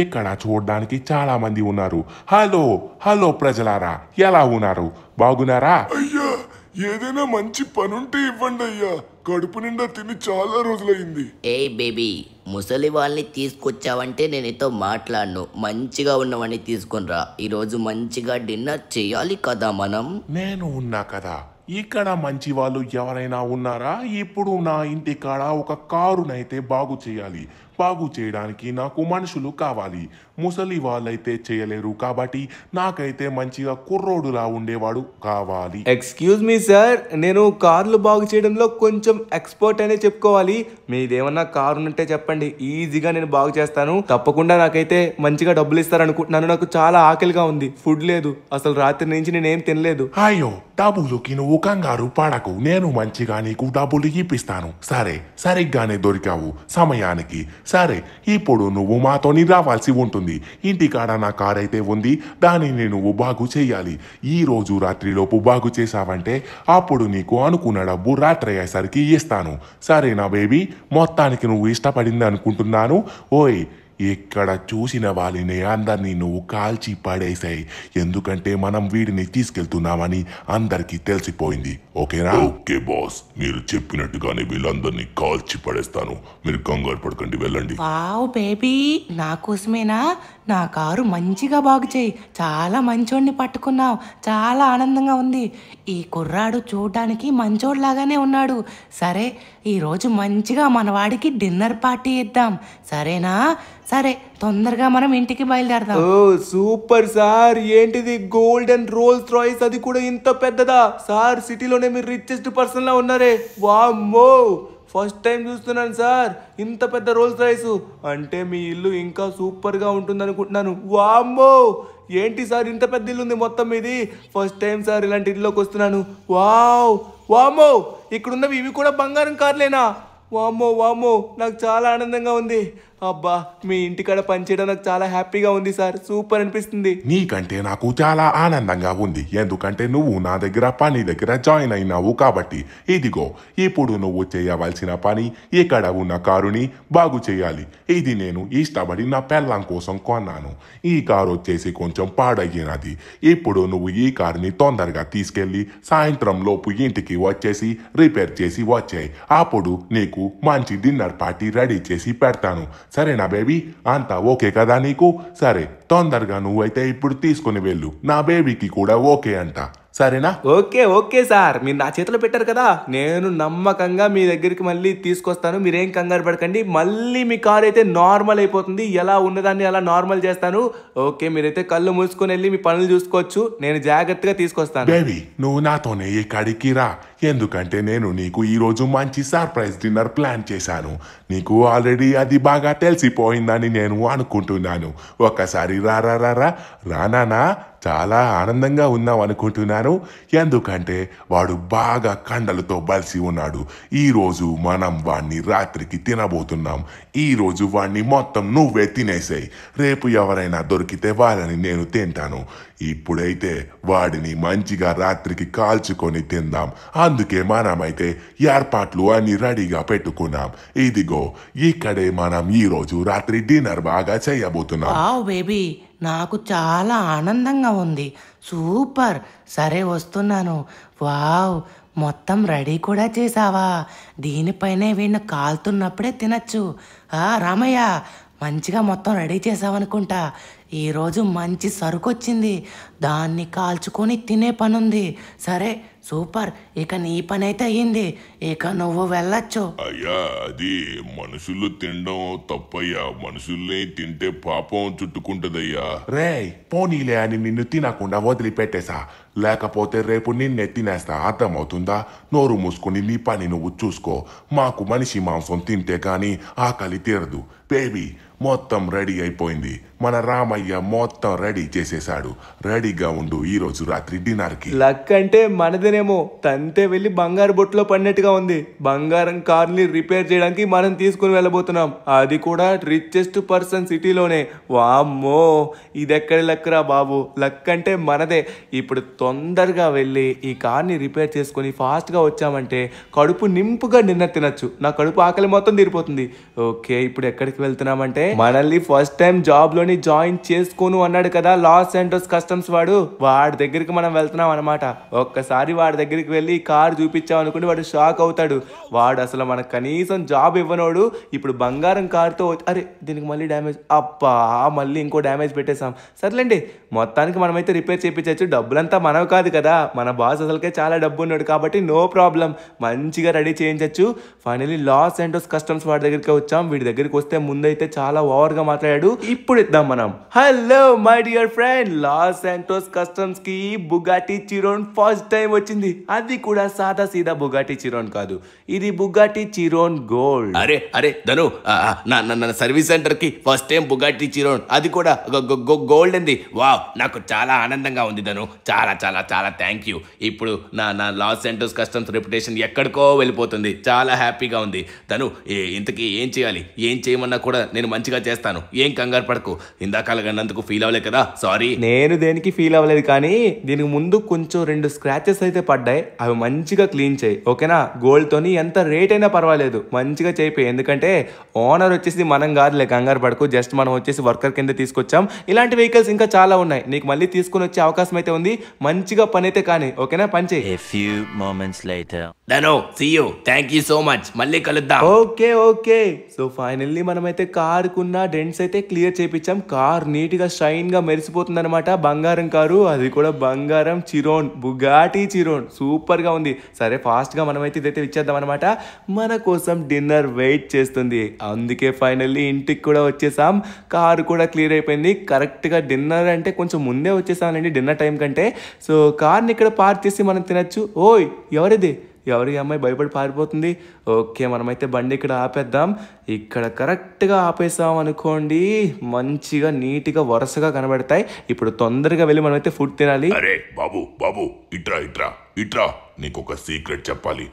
ఇక్కడ చూడడానికి చాలా మంది ఉన్నారు. హలో హలో ప్రజలారా, ఎలా ఉన్నారు? బాగున్నారా? అయ్యా, ఏదైనా మంచి పనుంటే ఇవ్వండి అయ్యా. కడుపు నిండా తిని చాలా రోజులైంది. ఏ బేబీ, ముసలి వాళ్ళని తీసుకొచ్చావంటే నేను నీతో మాట్లాడను. మంచిగా ఉన్నవాడిని తీసుకునిరా. ఈరోజు మంచిగా డిన్నర్ చేయాలి కదా మనం. నేను ఉన్నా కదా. ఇక్కడ మంచి వాళ్ళు ఎవరైనా ఉన్నారా? ఇప్పుడు నా ఇంటి కాడ ఒక కారునైతే బాగు చేయాలి. బాగు చేయడానికి నాకు మనుషులు కావాలి. ముసలి వాళ్ళైతే చేయలేరు కాబట్టి నాకైతే మంచిగా కుర్రోడులా ఉండేవాడు కావాలి. ఎక్స్క్యూజ్ మీ సార్, నేను కార్లు బాగు చేయడంలో కొంచెం ఎక్స్పర్ట్ అనే చెప్పుకోవాలి. మీదేమన్నా కారు ఉంటే చెప్పండి, ఈజీగా నేను బాగు చేస్తాను. తప్పకుండా నాకైతే మంచిగా డబ్బులు ఇస్తారనుకుంటున్నాను. నాకు చాలా ఆకలిగా ఉంది, ఫుడ్ లేదు. అసలు రాత్రి నుంచి నేనేం తినలేదు. అయ్యో, డబ్బులుకి నువ్వు కంగారు పడకు. నేను మంచిగా నీకు డబ్బులు ఇప్పిస్తాను. సరే, సరిగ్గానే దొరికావు సమయానికి. సరే, ఇప్పుడు నువ్వు మాతోని రావాల్సి ఉంటుంది. ఇంటికాడ నా కార్ అయితే ఉంది, దానిని నువ్వు బాగు చేయాలి. ఈ రోజు రాత్రిలోపు బాగు చేసావంటే అప్పుడు నీకు అనుకున్న డబ్బు రాత్రి అయ్యేసరికి ఇస్తాను. సరేనా బేబీ? మొత్తానికి నువ్వు ఇష్టపడింది అనుకుంటున్నాను. ఓయ్, ఇక్కడ చూసిన వాళ్ళని అందరినీ నువ్వు కాల్చి పడేసాయి. ఎందుకంటే మనం వీడిని తీసుకెళ్తున్నామని అందరికీ తెలిసిపోయింది. ఓకేనా? ఓకే బాస్, మీరు చెప్పినట్టుగానే వీళ్ళందరినీ కాల్చి పడేస్తాను. మీరు కంగారు పడకండి, వెళ్ళండి. వావ్ బేబీ, నా కోసమేనా? నా కారు మంచిగా బాగు చేయి. చాలా మంచోడిని పట్టుకున్నావు. చాలా ఆనందంగా ఉంది. ఈ కుర్రాడు చూడడానికి మంచోడ్లాగానే ఉన్నాడు. సరే, ఈరోజు మంచిగా మనవాడికి డిన్నర్ పార్టీ ఇద్దాం. సరేనా? సరే, తొందరగా మనం ఇంటికి బయలుదేరదాం. ఓ సూపర్ సార్, ఏంటిది గోల్డెన్ రోల్స్ రాయిస్, అది కూడా ఇంత పెద్దదా? సార్, సిటీలోనే మీరు రిచెస్ట్ పర్సన్ లా ఉన్నారే. వామ్మో, ఫస్ట్ టైం చూస్తున్నాను సార్ ఇంత పెద్ద రోల్స్ రాయిస్. అంటే మీ ఇల్లు ఇంకా సూపర్ గా ఉంటుంది అనుకుంటున్నాను. వామ్మో, ఏంటి సార్ ఇంత పెద్ద ఇల్లు ఉంది మొత్తం మీది? ఫస్ట్ టైం సార్ ఇలాంటి ఇల్లులోకి వస్తున్నాను. వావ్, వామ్మో, ఇక్కడున్నవి ఇవి కూడా బంగారం కార్లేనా? వామ్మో వామ్మో, నాకు చాలా ఆనందంగా ఉంది. అబ్బా, మీ ఇంటికాడ పనిచేయడం నాకు చాలా హ్యాపీగా ఉంది సార్. సూపర్ అనిపిస్తుంది. నీకంటే నాకు చాలా ఆనందంగా ఉంది. ఎందుకంటే నువ్వు నా పని దగ్గర జాయిన్ అయినావు కాబట్టి. ఇదిగో, ఇప్పుడు నువ్వు చేయవలసిన పని ఇక్కడ ఉన్న కారుని బాగు చేయాలి. ఇది నేను ఇష్టపడి నా పెళ్ళం కోసం కొన్నాను. ఈ కారు వచ్చేసి కొంచెం పాడయ్యినది. ఇప్పుడు నువ్వు ఈ కారుని తొందరగా తీసుకెళ్లి సాయంత్రం లోపు ఇంటికి వచ్చేసి రిపేర్ చేసి వచ్చాయి. అప్పుడు నీకు మంచి డిన్నర్ పార్టీ రెడీ చేసి పెడతాను. సరేనా బేబీ? అంతా ఓకే కదా నీకు? సరే, తొందరగా నువ్వైతే ఇప్పుడు తీసుకుని వెళ్ళు. నా బేబీకి కూడా ఓకే అంట. సరేనా? ఓకే ఓకే సార్, మీరు నా చేతిలో పెట్టారు కదా, నేను నమ్మకంగా మీ దగ్గరికి మళ్ళీ తీసుకొస్తాను. మీరేం కంగారు పడకండి. మళ్ళీ మీ కార్ అయితే నార్మల్ అయిపోతుంది. ఎలా ఉన్నదాన్ని అలా నార్మల్ చేస్తాను. ఓకే, మీరైతే కళ్ళు మూసుకొని వెళ్ళి మీ పనులు చూసుకోవచ్చు. నేను జాగ్రత్తగా తీసుకొస్తాను. బేబీ, నువ్వు నాతోనే ఇక్కడికి రా. ఎందుకంటే నేను నీకు ఈరోజు మంచి సర్ప్రైజ్ డిన్నర్ ప్లాన్ చేశాను. నీకు ఆల్రెడీ అది బాగా తెలిసిపోయిందని నేను అనుకుంటున్నాను. ఒక్కసారి రా రా రా రా రానా. చాలా ఆనందంగా ఉన్నావు అనుకుంటున్నాను. ఎందుకంటే వాడు బాగా కండలతో బలిసి ఉన్నాడు. ఈరోజు మనం వాణ్ణి రాత్రికి తినబోతున్నాం. ఈరోజు వాణ్ణి మొత్తం నువ్వే తినేసాయి. రేపు ఎవరైనా దొరికితే వాళ్ళని నేను తింటాను. ఇప్పుడైతే వాడిని మంచిగా రాత్రికి కాల్చుకొని తిందాం. అందుకే మనమైతే ఏర్పాట్లు అన్ని రెడీగా పెట్టుకున్నాం. ఇదిగో, ఇక్కడే మనం ఈరోజు రాత్రి డిన్నర్ బాగా చేయబోతున్నాం. వావ్ బేబీ, నాకు చాలా ఆనందంగా ఉంది. సూపర్. సరే, వస్తున్నాను. వావ్, మొత్తం రెడీ కూడా చేసావా? దీనిపైనే వీడిని కాలుతున్నప్పుడే తినచ్చు. రామయ్య, మంచిగా మొత్తం రెడీ చేసావనుకుంటా. ఈరోజు మంచి సరుకు వచ్చింది, దాన్ని కాల్చుకొని తినే పనుంది. సరే సూపర్, ఇక నీ పని అయితే అయ్యింది, ఇక నువ్వు వెళ్ళొచ్చు. అయ్యా అది మనుషులు తినడం తప్పయ్యా, మనుషుల్ని తింటే పాపం చుట్టుకుంటదయ్యా. రేయ్ పోనీలే అని నిన్ను తినకుండా వదిలిపెట్టేశా, లేకపోతే రేపు నిన్నే తినేస్తా. అర్థమవుతుందా? నోరు మూసుకుని నీ పని నువ్వు చూసుకో. మాకు మనిషి మాంసం తింటే గాని ఆకలి తీరదు. బేబీ మొత్తం రెడీ అయిపోయింది. మన రామయ్య మొత్తం రెడీ చేసేశాడు. రెడీగా ఉండు ఈ రోజు రాత్రి డిన్నర్ కి. లక్ అంటే మనదేనేమో, తంతే వెళ్ళి బంగారు బొట్టులో పడినట్టుగా ఉంది. బంగారం కార్ని రిపేర్ చేయడానికి మనం తీసుకుని వెళ్ళబోతున్నాం, అది కూడా రిచెస్ట్ పర్సన్ సిటీలోనే. వామ్మో ఇదెక్కడ లక్రా బాబు, లక్ అంటే మనదే. ఇప్పుడు తొందరగా వెళ్ళి ఈ కార్ని రిపేర్ చేసుకుని ఫాస్ట్గా వచ్చామంటే కడుపు నింపుగా డిన్నర్ తినచ్చు. నా కడుపు ఆకలి మొత్తం తీరిపోతుంది. ఓకే ఇప్పుడు ఎక్కడికి వెళ్తున్నామంటే, మనల్ని ఫస్ట్ టైం జాబ్ లోని జాయిన్ చేసుకోను అన్నాడు కదా లాస్ ఏంజలస్ కస్టమ్స్ వాడి దగ్గరికి మనం వెళ్తున్నాం అనమాట. ఒక్కసారి వాడి దగ్గరికి వెళ్ళి కార్ చూపించాం అనుకుంటే వాడు షాక్ అవుతాడు. వాడు అసలు మనకు కనీసం జాబ్ ఇవ్వనోడు ఇప్పుడు బంగారం కార్తో అరే దీనికి మళ్ళీ డ్యామేజ్, అప్పా మళ్ళీ ఇంకో డ్యామేజ్ పెట్టేశాం. సర్లేండి మొత్తానికి మనమైతే రిపేర్ చేయించచ్చు. డబ్బులంతా మనవి కాదు కదా, మన బాస్ అసలుకే చాలా డబ్బు ఉన్నాడు కాబట్టి నో ప్రాబ్లం, మంచిగా రెడీ చేయించచ్చు. ఫైనలీ లాస్ ఏంజలస్ కస్టమ్స్ వాడి దగ్గరికి వచ్చాం. వీడి దగ్గరికి వస్తే ముందైతే చాలా ఓవర్గా మాట్లాడాడు. ఇప్పుడు ఇద్దాం మనం. Hello my dear friend, loss Angeles customs కి బుగాటి చిరోన్ ఫస్ట్ టైం వచ్చింది. అది కూడా సాదా సీదా బుగాటి చిరోన్ కాదు, ఇది బుగాటి చిరోన్ గోల్డ్. అరే అరే ధను, నా సర్వీస్ సెంటర్ కి ఫస్ట్ టైం బుగాటి చిరోన్, అది కూడా గోల్డ్ అంది. వావ్ నాకు చాలా ఆనందంగా ఉంది ధను, చాలా చాలా చాలా థ్యాంక్ యూ. ఇప్పుడు నా లాస్ ఏంజలస్ కస్టమ్స్ రెప్యుటేషన్ ఎక్కడికో వెళ్ళిపోతుంది, చాలా హ్యాపీగా ఉంది. ధను ఇంతకీ ఏం చేయాలి, ఏం చేయమన్నా కూడా నేను మంచిగా చేస్తాను, ఏం కంగారు పడకు. ఇందాకలగన్నందుకు ఫీల్ అవ్వలేదు కదా, సారీ. నేను దేనికి ఫీల్ అవ్వలేదు, కానీ దీనికి ముందు కొంచెం 2 స్క్రాచెస్ అయితే పడ్డాయి, అవి మంచిగా క్లీన్ చేయి ఓకేనా. గోల్డ్ తోని ఎంత రేట్ అయినా పర్వాలేదు, మంచిగా చేయిపోయి. ఎందుకంటే ఓనర్ వచ్చేసి మనం కాదులే, కంగారు పడకు. జస్ట్ మనం వచ్చేసి వర్కర్ కింద తీసుకొచ్చాం. ఇలాంటి వెహికల్స్ ఇంకా చాలా ఉన్నాయి, నీకు మళ్ళీ తీసుకుని వచ్చే అవకాశం అయితే ఉంది. మంచిగా పని అయితే కానీ ఓకేనా, పని చేయి. A few moments later. Dhanu see you, thank you so much, మళ్ళీ కలుద్దాం. Okay okay. సో ఫైనల్లీ మనమైతే కారుకున్న డెంట్స్ అయితే క్లియర్ చేయించాం. కార్ నీట్ గా షైన్ గా మెరిసిపోతుంది అనమాట. బంగారం కారు, అది కూడా బంగారం చిరోన్, బుగాటి చిరోన్, సూపర్ గా ఉంది. సరే ఫాస్ట్ గా మనమైతే ఇదైతే ఇచ్చేద్దాం అనమాట. మన కోసం డిన్నర్ వెయిట్ చేస్తుంది, అందుకే ఫైనల్లీ ఇంటికి కూడా వచ్చేసాం. కారు కూడా క్లియర్ అయిపోయింది. కరెక్ట్ గా డిన్నర్ అంటే కొంచెం ముందే వచ్చేసానండి డిన్నర్ టైం కంటే. సో కార్ని ఇక్కడ పార్క్ చేసి మనం తినచ్చు. ఓయ్ ఎవరిది, ఎవరి అమ్మాయి భయపడి పారిపోతుంది. ఓకే మనమైతే బండి ఇక్కడ ఆపేద్దాం. ఇక్కడ కరెక్ట్గా ఆపేసాం అనుకోండి, మంచిగా నీట్గా వరుసగా కనబడతాయి. ఇప్పుడు తొందరగా వెళ్ళి మనమైతే ఫుడ్ తినాలి. అరే బాబు బాబు ఇట్రా ఇట్రా ఇట్రా, నీకొక సీక్రెట్ చెప్పాలి.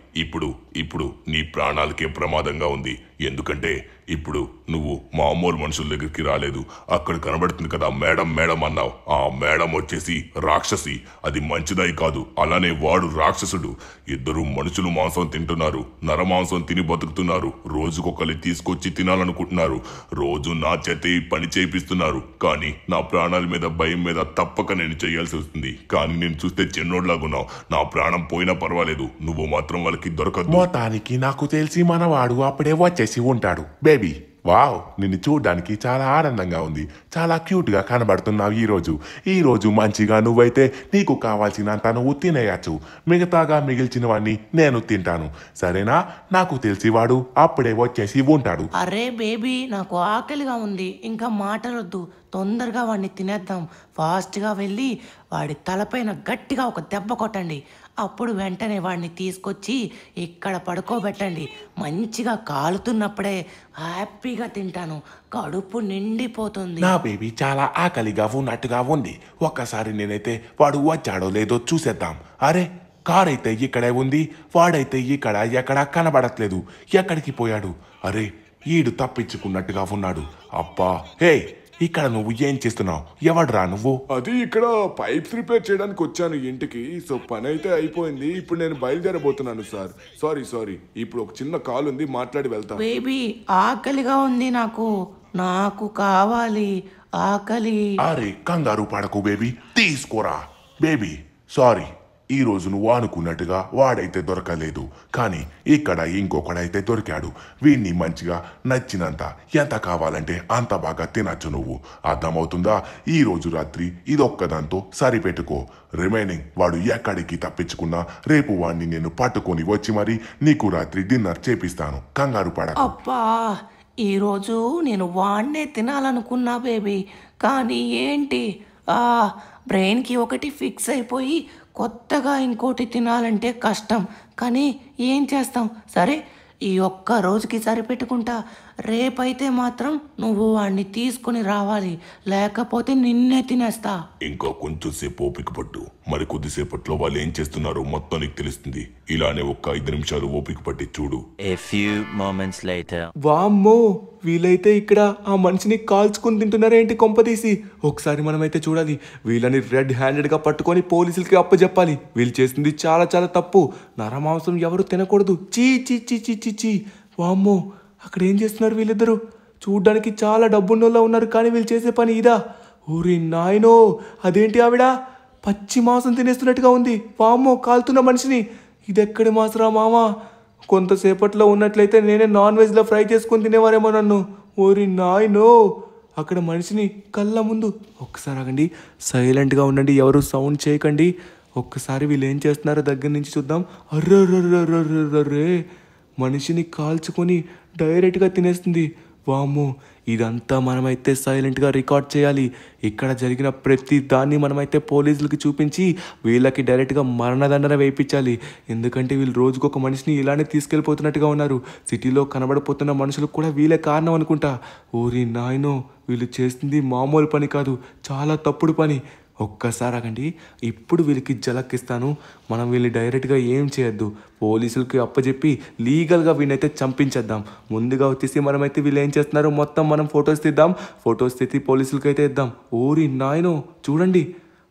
ఇప్పుడు నీ ప్రాణాలకే ప్రమాదంగా ఉంది. ఎందుకంటే ఇప్పుడు నువ్వు మామూలు మనుషుల దగ్గరికి రాలేదు. అక్కడ కనబడుతుంది కదా మేడం మేడం అన్నావు, ఆ మేడం వచ్చేసి రాక్షసి. అది మంచిదై కాదు, అలానే వాడు రాక్షసుడు. ఇద్దరు మనుషులు మాంసం తింటున్నారు, నరమాంసం తిని బతుకుతున్నారు. రోజుకొకరి తీసుకొచ్చి తినాలనుకుంటున్నారు. రోజు నా చేతి పని చేయిస్తున్నారు. కానీ నా ప్రాణాల మీద భయం మీద తప్పక నేను చేయాల్సి వస్తుంది. కానీ నేను చూస్తే చిన్నోడ్లాగున్నావు. నా ప్రాణం పోయినా పర్వాలేదు, నువ్వు మాత్రం వాళ్ళకి దొరకదు. మొత్తానికి నాకు తెలిసి మనవాడు అప్పుడే వచ్చేసి ఉంటాడు. బేబీ వావ్, నిన్ను చూడడానికి చాలా ఆనందంగా ఉంది, చాలా క్యూట్ గా కనబడుతున్నావు ఈ రోజు మంచిగా నువ్వైతే నీకు కావాల్సినంత నువ్వు తినేయచ్చు. మిగతాగా మిగిల్చినవన్నీ నేను తింటాను, సరేనా? నాకు తెలిసి వాడు అప్పుడే వచ్చేసి ఉంటాడు. అరే బేబీ నాకు ఆకలిగా ఉంది, ఇంకా మాటలొద్దు, తొందరగా వాడిని తినేద్దాం. ఫాస్ట్గా వెళ్ళి వాడి తలపైన గట్టిగా ఒక దెబ్బ కొట్టండి. అప్పుడు వెంటనే వాడిని తీసుకొచ్చి ఇక్కడ పడుకోబెట్టండి. మంచిగా కాలుతున్నప్పుడే హ్యాపీగా తింటాను, కడుపు నిండిపోతుంది. నా బేబీ చాలా ఆకలిగా ఉన్నట్టుగా ఉంది. ఒక్కసారి నేనైతే వాడు వచ్చాడో లేదో చూసేద్దాం. అరే కార్ అయితే ఇక్కడే ఉంది, వాడైతే ఇక్కడ ఎక్కడా కనబడట్లేదు. ఎక్కడికి పోయాడు? అరే ఈడు తప్పించుకున్నట్టుగా ఉన్నాడు. అబ్బా హే, ఇక్కడ నువ్వు ఏం చేస్తున్నావు? ఎవడ్రా నువ్వు? అది ఇక్కడ పైప్స్ రిపేర్ చేయడానికి వచ్చాను ఇంటికి. సో పని అయితే అయిపోయింది, ఇప్పుడు నేను బయలుదేరబోతున్నాను సార్. సారీ ఇప్పుడు ఒక చిన్న కాల్ ఉంది, మాట్లాడి వెళ్తాను. బేబీ ఆకలిగా ఉంది, నాకు కావాలి ఆకలి. అరే కంగారు పడకు బేబీ, తీసుకోరా. బేబీ సారీ, ఈ రోజు నువ్వు అనుకున్నట్టుగా వాడైతే దొరకలేదు, కానీ ఇక్కడ ఇంకొకడైతే దొరికాడు. వీడిని మంచిగా నచ్చినంత ఎంత కావాలంటే అంత బాగా తినచ్చు నువ్వు. అర్థమవుతుందా? ఈ రోజు రాత్రి ఇదొక్కదాంతో సరిపెట్టుకో. రిమైనింగ్ వాడు ఎక్కడికి తప్పించుకున్నా రేపు వాడిని నేను పట్టుకొని వచ్చి మరి నీకు రాత్రి డిన్నర్ చేపిస్తాను. కంగారు పడకు. అబ్బా, ఈరోజు నేను వాడినే తినాలనుకున్నా బేబీ, కానీ ఏంటి బ్రెయిన్కి ఒకటి ఫిక్స్ అయిపోయి కొత్తగా ఇంకోటి తినాలంటే కష్టం. కానీ ఏం చేస్తాం, సరే ఈ ఒక్క రోజుకి సరిపెట్టుకుంటా. రేపైతే మాత్రం నువ్వు వాడిని తీసుకుని రావాలి, లేకపోతే నిన్నే తినేస్తా. ఇంకా కొంచెం సేపు ఓపిక పట్టు. మరి కొద్దిసేపట్లో వాళ్ళు ఏం చేస్తున్నారో మొత్తం నీకు తెలుస్తుంది. ఇలానే ఒక్క 5 నిమిషాలు ఓపిక పట్టి చూడు. A few moments later. వామ్మో, వీళ్ళైతే ఇక్కడ ఆ మనిషిని కాల్చుకుని తింటున్నారేంటి కొంపదీసి? ఒకసారి మనమైతే చూడాలి. వీళ్ళని రెడ్ హ్యాండెడ్గా పట్టుకొని పోలీసులకి అప్పచెప్పాలి. వీళ్ళు చేసింది చాలా చాలా తప్పు. నరమాంసం ఎవరు తినకూడదు. చీ చీ చీ చీ చీ చీ. వామ్మో, అక్కడ ఏం చేస్తున్నారు వీళ్ళిద్దరు? చూడ్డానికి చాలా డబ్బున్నోళ్ళ ఉన్నారు, కానీ వీళ్ళు చేసే పని ఇదా? ఊరి నాయనో, అదేంటి ఆవిడ పచ్చి మాంసం తినేస్తున్నట్టుగా ఉంది. వామ్మో, కాలుతున్న మనిషిని. ఇదెక్కడి మాసరా మామా? కొంతసేపట్లో ఉన్నట్లయితే నేనే నాన్ వెజ్లో ఫ్రై చేసుకొని తినేవారేమో నన్ను. ఓరి నాయనో, అక్కడ మనిషిని కళ్ళ ముందు. ఒక్కసారి ఆగండి, సైలెంట్గా ఉండండి, ఎవరు సౌండ్ చేయకండి. ఒక్కసారి వీళ్ళు ఏం చేస్తున్నారో దగ్గర నుంచి చూద్దాం. అర్రర్రర్రర్రర్రే, మనిషిని కాల్చుకొని డైరెక్ట్గా తినేస్తుంది. వామ్మో, ఇదంతా మనమైతే సైలెంట్గా రికార్డ్ చేయాలి. ఇక్కడ జరిగిన ప్రతి దాన్ని మనమైతే పోలీసులకి చూపించి వీళ్ళకి డైరెక్ట్గా మరణదండన వేయించాలి. ఎందుకంటే వీళ్ళు రోజుకొక మనిషిని ఇలానే తీసుకెళ్ళిపోతున్నట్టుగా ఉన్నారు. సిటీలో కనబడిపోతున్న మనుషులకు కూడా వీళ్ళే కారణం అనుకుంటా. ఓరి నాయనో, వీళ్ళు చేస్తుంది మామూలు పని కాదు, చాలా తప్పుడు పని. ఒక్కసారి ఆగండి, ఇప్పుడు వీళ్ళకి జలక్కిస్తాను. మనం వీళ్ళని డైరెక్ట్గా ఏం చేయొద్దు, పోలీసులకి అప్పచెప్పి లీగల్గా వీళ్ళైతే చంపించేద్దాం. ముందుగా వచ్చేసి మనమైతే వీళ్ళు ఏం చేస్తున్నారో మొత్తం మనం ఫొటోస్ తీద్దాం. ఫొటోస్ తీసి పోలీసులకి అయితే ఇద్దాం. ఓరి నాయనో, చూడండి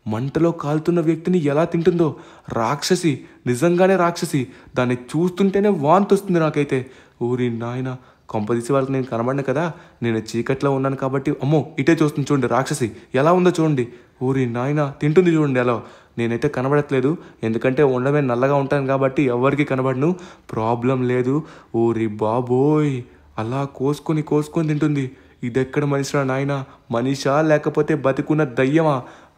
మంటలో కాలుతున్న వ్యక్తిని ఎలా తింటుందో. రాక్షసి, నిజంగానే రాక్షసి. దాన్ని చూస్తుంటేనే వాంతి వస్తుంది నాకైతే. ఊరి నాయన, కొంపదీసి వాళ్ళకి నేను కనబడిన కదా, నేను చీకట్లో ఉన్నాను కాబట్టి. అమ్మో, ఇటే చూస్తుంది చూడండి, రాక్షసి ఎలా ఉందో చూడండి. ఊరి నాయన, తింటుంది చూడండి ఎలా. నేనైతే కనబడట్లేదు, ఎందుకంటే ఉండమే నల్లగా ఉంటాను కాబట్టి ఎవరికి కనబడను, ప్రాబ్లం లేదు. ఊరి బాబోయ్, అలా కోసుకొని తింటుంది. ఇదెక్కడ మనిషిరా నాయన? మనిషా లేకపోతే బతికున్న దయ్యమా?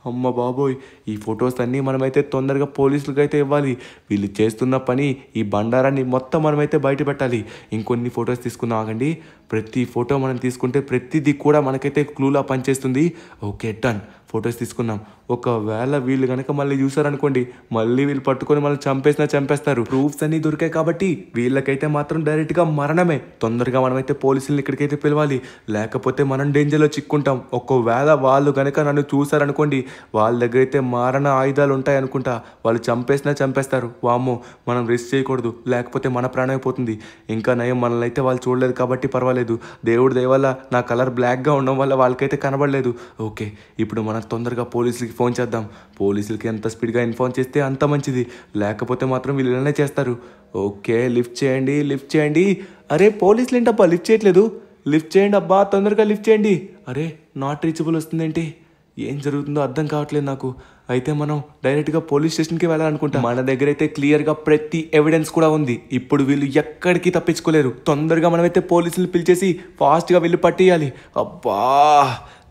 అమ్మ బాబోయ్, ఈ ఫొటోస్ అన్నీ మనమైతే తొందరగా పోలీసులకు అయితే ఇవ్వాలి. వీళ్ళు చేస్తున్న పని, ఈ బండారాన్ని మొత్తం మనమైతే బయట పెట్టాలి. ఇంకొన్ని ఫొటోస్ తీసుకుందాం, ఆగండి. ప్రతి ఫోటో మనం తీసుకుంటే ప్రతిదీ కూడా మనకైతే క్లూలా పనిచేస్తుంది. Okay, done. ఫొటోస్ తీసుకున్నాం. ఒకవేళ వీళ్ళు కనుక మళ్ళీ చూసారనుకోండి, మళ్ళీ వీళ్ళు పట్టుకొని మళ్ళీ చంపేస్తారు. ప్రూఫ్స్ అన్నీ దొరికాయి కాబట్టి వీళ్ళకైతే మాత్రం డైరెక్ట్గా మరణమే. తొందరగా మనమైతే పోలీసులను ఇక్కడికైతే పిలవాలి, లేకపోతే మనం డేంజర్లో చిక్కుంటాం. ఒకవేళ వాళ్ళు కనుక నన్ను చూసారనుకోండి, వాళ్ళ దగ్గర అయితే మారణ ఆయుధాలు ఉంటాయి అనుకుంటా, వాళ్ళు చంపేస్తారు. వామ్మో, మనం రిస్క్ చేయకూడదు, లేకపోతే మన ప్రాణం అయిపోతుంది. ఇంకా నయం, మనల్ని అయితే వాళ్ళు చూడలేదు కాబట్టి పర్వాలేదు. దేవుడి దయ వల్ల నా కలర్ బ్లాక్గా ఉండడం వల్ల వాళ్ళకైతే కనబడలేదు. ఓకే, ఇప్పుడు మనం తొందరగా పోలీసులకి ఫోన్ చేద్దాం. పోలీసులకి ఎంత స్పీడ్గా ఇన్ఫార్మ్ చేస్తే అంత మంచిది, లేకపోతే మాత్రం వీళ్ళు ఇలానే చేస్తారు. ఓకే, లిఫ్ట్ చేయండి. అరే పోలీసులు ఏంటబ్బా లిఫ్ట్ చేయట్లేదు? లిఫ్ట్ చేయండి అబ్బా, తొందరగా లిఫ్ట్ చేయండి. అరే నాట్ రీచబుల్ వస్తుందేంటి? ఏం జరుగుతుందో అర్థం కావట్లేదు నాకు. అయితే మనం డైరెక్ట్గా పోలీస్ స్టేషన్కి వెళ్ళాలనుకుంటా. మన దగ్గర అయితే క్లియర్గా ప్రతి ఎవిడెన్స్ కూడా ఉంది. ఇప్పుడు వీళ్ళు ఎక్కడికి తప్పించుకోలేరు. తొందరగా మనమైతే పోలీసులు పిలిచేసి ఫాస్ట్గా వీళ్ళు పట్టేయాలి. అబ్బా,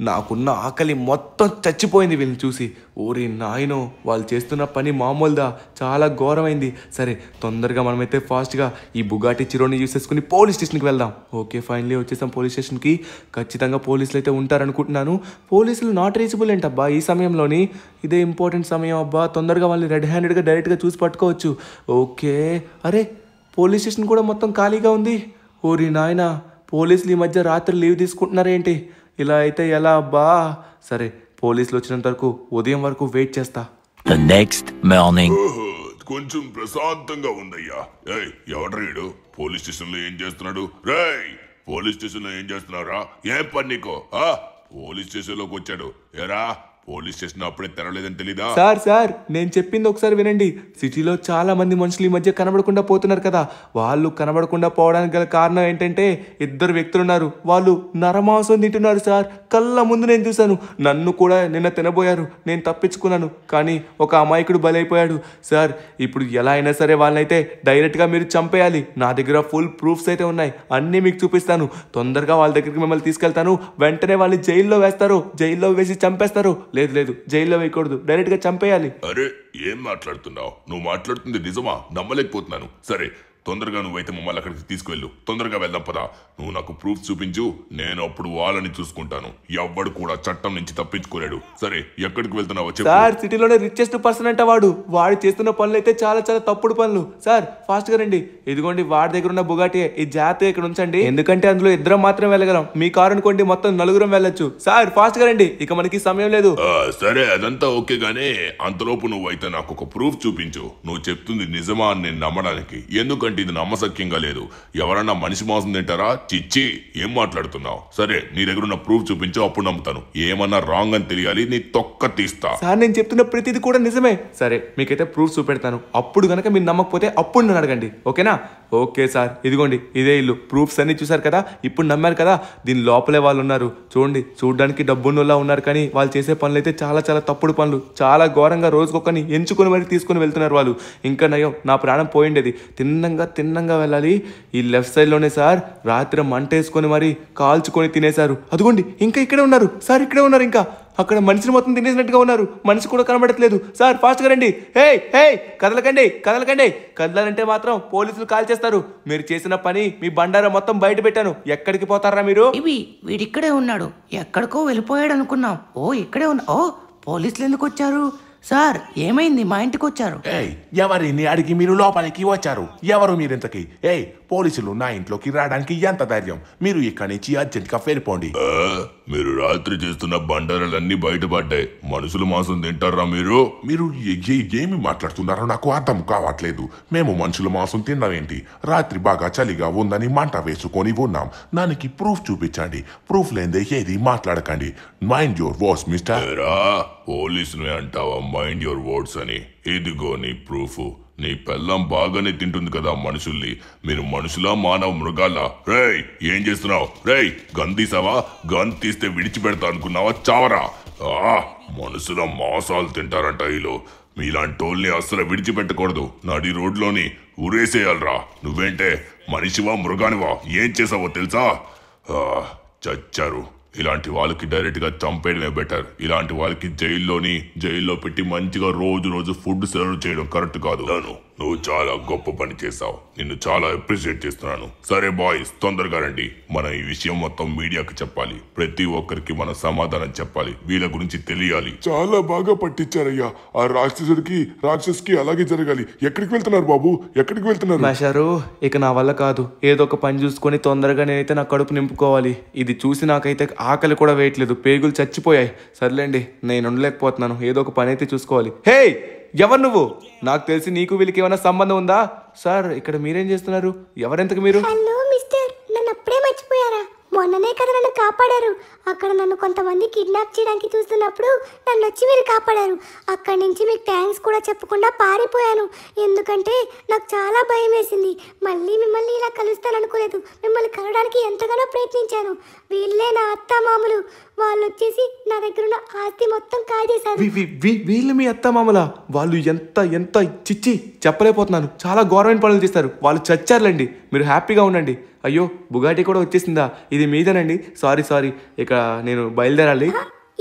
నాకున్న ఆకలి మొత్తం చచ్చిపోయింది వీళ్ళని చూసి. ఓరి నాయనో, వాళ్ళు చేస్తున్న పని మామూలుదా, చాలా ఘోరమైంది. సరే, తొందరగా మనమైతే ఫాస్ట్గా ఈ బుగాటి చిరోని యూస్ చేసుకుని పోలీస్ స్టేషన్కి వెళ్దాం. ఓకే, ఫైనలీ వచ్చేసాం పోలీస్ స్టేషన్కి. ఖచ్చితంగా పోలీసులు అయితే ఉంటారనుకుంటున్నాను. పోలీసులు నాట్ రీచబుల్ ఏంటబ్బా ఈ సమయంలోని? ఇదే ఇంపార్టెంట్ సమయం అబ్బా, తొందరగా వాళ్ళని రెడ్ హ్యాండెడ్గా డైరెక్ట్గా చూసి పట్టుకోవచ్చు. ఓకే, అరే పోలీస్ స్టేషన్ కూడా మొత్తం ఖాళీగా ఉంది. ఓరి నాయన, పోలీసులు ఈ మధ్య రాత్రి లీవ్ తీసుకుంటున్నారేంటి? ఇలా అయితే ఎలా అబ్బా? సరే, పోలీసులు వచ్చినంత వరకు ఉదయం వరకు వెయిట్ చేస్తా. The next morning. కొంచెం ప్రశాంతంగా ఉందయ్యా. ఏయ్, ఎవడ్రీడు పోలీస్ స్టేషన్ లో ఏం చేస్తున్నాడు? రేయ్, పోలీస్ స్టేషన్ లో ఏం చేస్తున్నారా? ఏం పని నీకో? పోలీస్ స్టేషన్ లోకి వచ్చాడు. ఏరా, పోలీస్ స్టేషన్ అప్పుడే తెరవలేదని తెలీదా? సార్ నేను చెప్పింది ఒకసారి వినండి. సిటీలో చాలా మంది మనుషులు ఈ మధ్య కనబడకుండా పోతున్నారు కదా. వాళ్ళు కనబడకుండా పోవడానికి గల కారణం ఏంటంటే ఇద్దరు వ్యక్తులు ఉన్నారు. వాళ్ళు నరమాంసం తింటున్నారు సార్. కళ్ళ ముందు నేను చూశాను. నన్ను కూడా నిన్న తినబోయారు. నేను తప్పించుకున్నాను. కానీ ఒక అమాయకుడు బలైపోయాడు సార్. ఇప్పుడు ఎలా అయినా సరే వాళ్ళనైతే డైరెక్ట్గా మీరు చంపేయాలి. నా దగ్గర ఫుల్ ప్రూఫ్స్ అయితే ఉన్నాయి. అన్నీ మీకు చూపిస్తాను. తొందరగా వాళ్ళ దగ్గరికి మిమ్మల్ని తీసుకెళ్తాను. వెంటనే వాళ్ళని జైల్లో వేస్తారు. జైల్లో వేసి చంపేస్తారు. లేదు జైల్లో వేయకూడదు, డైరెక్ట్ గా చంపేయాలి. అరే ఏం మాట్లాడుతున్నావు? నువ్వు మాట్లాడుతుంది నిజమా? నమ్మలేకపోతున్నాను. సరే తొందరగా నువ్వైతే మమ్మల్ని అక్కడికి తీసుకువెళ్ళు. తొందరగా వెళ్దాం పదా. నువ్వు నాకు ప్రూఫ్ చూపించు. నేను అప్పుడు వాళ్ళని చూసుకుంటాను. ఎవ్వడు కూడా చట్టం నుంచి తప్పించుకోలేడు. సరే ఎక్కడికి వెళ్తున్నావో చెప్పు. సార్ సిటీలోనే రిచెస్ట్ పర్సన్ అంట వాడు చేస్తున్న పనులు అయితే చాలా చాలా తప్పుడు పనులు. సార్ ఫాస్ట్ గా రండి. ఇదిగోండి వాడి దగ్గర ఉన్న బుగాటి. ఈ జాతీయ ఇక్కడ ఉంచండి. ఎందుకంటే అందులో ఇద్దరం మాత్రం వెళ్ళగలం. మీ కారు అనుకోండి మొత్తం నలుగురం వెళ్ళొచ్చు. సార్ ఫాస్ట్ గా రండి, ఇక మనకి సమయం లేదు. సరే అదంతా ఓకే గానీ అంతలోపు నువ్వైతే నాకు ఒక ప్రూఫ్ చూపించు. నువ్వు చెప్తుంది నిజమా అని నేను నమ్మడానికి. ఎందుకంటే ఇది నమ్మశక్యంగా లేదు. ఎవరన్నా మనిషి మోసం తింటారా? చిచ్చి ఏం మాట్లాడుతున్నావు? సరే నీ దగ్గర ఉన్న ప్రూఫ్ చూపించు, అప్పుడు నమ్ముతాను. ఏమన్నా రాంగ్ అని తెలియాలి. నీ తొక్క తీస్తా. సార్ నేను చెప్తున్న ప్రతిది కూడా నిజమే. సరే మీకైతే ప్రూఫ్ చూపెడతాను. అప్పుడు గనక మీరు నమ్మకపోతే అప్పుడు నన్ను అడగండి. ఓకేనా? ఓకే సార్, ఇదిగోండి ఇదే ఇల్లు. ప్రూఫ్స్ అన్ని చూసారు కదా. ఇప్పుడు నమ్మారు కదా. దీని లోపలే వాళ్ళు ఉన్నారు. చూడడానికి డబ్బున్నోళ్ళ ఉన్నారు, కానీ వాళ్ళు చేసే పనులు అయితే చాలా చాలా తప్పుడు పనులు. చాలా ఘోరంగా రోజుకొకరిని ఎంచుకొని మరి తీసుకుని వెళ్తున్నారు వాళ్ళు. ఇంకా నయం నా ప్రాణం పోయిండేది. తిన్నంగా వెళ్ళాలి. ఈ లెఫ్ట్ సైడ్ లోనే సార్ రాత్రి మంట వేసుకొని మరి కాల్చుకొని తినేశారు. అదిగోండి ఇంకా ఇక్కడే ఉన్నారు సార్. ఇక్కడే ఉన్నారు. ఇంకా అక్కడ మనిషిని మొత్తం తినేసినట్టుగా ఉన్నారు. మనిషి కూడా కనబడట్లేదు. సార్ ఫాస్ట్ గా రండి. హే కదలకండి. కదలాలంటే మాత్రం పోలీసులు కాల్ చేస్తారు. మీరు చేసిన పని మీ బండారా మొత్తం బయట పెట్టాను. ఎక్కడికి పోతారా మీరు? వీడిక్కడే ఉన్నాడు. ఎక్కడికో వెళ్ళిపోయాడు అనుకున్నాం. ఇక్కడే ఓ పోలీసులు ఎందుకు వచ్చారు? సార్ ఏమైంది? మా ఇంటికి వచ్చారు. ఎవరిని అడిగి మీరు లోపలికి వచ్చారు? ఎవరు మీరింతకి? పోలీసులు నా ఇంట్లోకి రావడానికి ఎంత ధైర్యం? మీరు ఇక్కడి నుంచి అర్జెంట్ గా వెళ్ళిపోండి. మీరు రాత్రి చేస్తున్న బండారాలన్నీ బయటపడ్డాయి. మనుషులు మాంసం తింటారా మీరు? మీరు ఏమి మాట్లాడుతున్నారో నాకు అర్థం కావట్లేదు. మేము మనుషుల మాంసం తిన్నామేంటి? రాత్రి బాగా చలిగా ఉందని మంట వేసుకొని ఉన్నాం. దానికి ప్రూఫ్ చూపించండి. ప్రూఫ్ లేదే ఏది మాట్లాడకండి. Mind your words mister. పోలీసులు అంటావా మైండ్ యువర్ వర్డ్స్ అని? ఇదిగో నీ ప్రూఫ్. నీ పెళ్ళం బాగానే తింటుంది కదా మనుషుల్ని. మీరు మనుషులా మానవ మృగాలా? రేయ్ ఏం చేస్తున్నావు? రేయ్ గన్ తీసావా? గన్ తీస్తే విడిచిపెడతా అనుకున్నావా? చావరా. మనుషుల మాంసాలు తింటారంట వీళ్ళు. మీలాంటోల్ని అస్సలు విడిచిపెట్టకూడదు. నడి రోడ్లోని ఉరేసేయాలరా. నువ్వేంటే మనిషివా మృగానివా? ఏం చేసావో తెలుసా? చచ్చారు. ఇలాంటి వాళ్ళకి డైరెక్ట్ గా చంపేయడమే బెటర్. ఇలాంటి వాళ్ళకి జైల్లో పెట్టి మంచిగా రోజు ఫుడ్ సర్వ్ చేయడం కరెక్ట్ కాదు. నువ్వు చాలా గొప్ప పని చేసావు. నిన్ను చాలా అప్రిషియేట్ చేస్తున్నాను. సరే బాయ్స్ తొందరగా రండి. మనం ఈ విషయం మొత్తం మీడియాకి చెప్పాలి. ప్రతి ఒక్కరికి మన సమాధానం చెప్పాలి. వీళ్ళ గురించి తెలియాలి. చాలా బాగా పట్టించారయ్యా. ఆ రాక్షసుకి అలాగే జరగాలి. ఎక్కడికి వెళ్తున్నారు బాబు? ఎక్కడికి వెళ్తున్నారు? మాస్టారు ఇక నా వల్ల కాదు. ఏదో ఒక పని చూసుకొని తొందరగా నేనైతే నా కడుపు నింపుకోవాలి. ఇది చూసి నాకైతే ఆకలి కూడా వేయట్లేదు. పేగులు చచ్చిపోయాయి. సర్లేండి నేను ఉండలేకపోతున్నాను. ఏదో ఒక పని అయితే చూసుకోవాలి. హే ఎవరు నువ్వు? నాకు తెలిసి నీకు వీళ్ళకి ఏమైనా సంబంధం ఉందా? సార్ ఇక్కడ మీరేం చేస్తున్నారు? ఎవరెంతకు మీరు? హలో మిస్టర్, నన్ను అప్పుడే మర్చిపోయారా? మొన్ననే కదా నన్ను కాపాడారు. అక్కడ నన్ను కొంతమంది కిడ్నాప్ చేయడానికి చూస్తున్నప్పుడు నన్ను వచ్చి మీరు కాపాడారు. అక్కడి నుంచి మీకు థ్యాంక్స్ కూడా చెప్పకుండా పారిపోయాను. ఎందుకంటే నాకు చాలా భయం వేసింది. మళ్ళీ మిమ్మల్ని ఇలా కలుస్తాననుకోలేదు. మిమ్మల్ని కలవడానికి ఎంతగానో ప్రయత్నించాను. వీళ్ళే నా అత్తామామలు. వాళ్ళు వచ్చేసి నా దగ్గర ఉన్న ఆస్తి మొత్తం కాజేశారు. వీళ్ళు మీ అత్తామామలా? వాళ్ళు ఎంత చిచ్చి చెప్పలేకపోతున్నాను. చాలా ఘోరమైన పనులు చేస్తారు. వాళ్ళు చచ్చారులేండి. మీరు హ్యాపీగా ఉండండి. అయ్యో బుగాటి కూడా వచ్చేసిందా? ఇది మీదేనండి. సారీ ఇక నేను బయలుదేరాలి.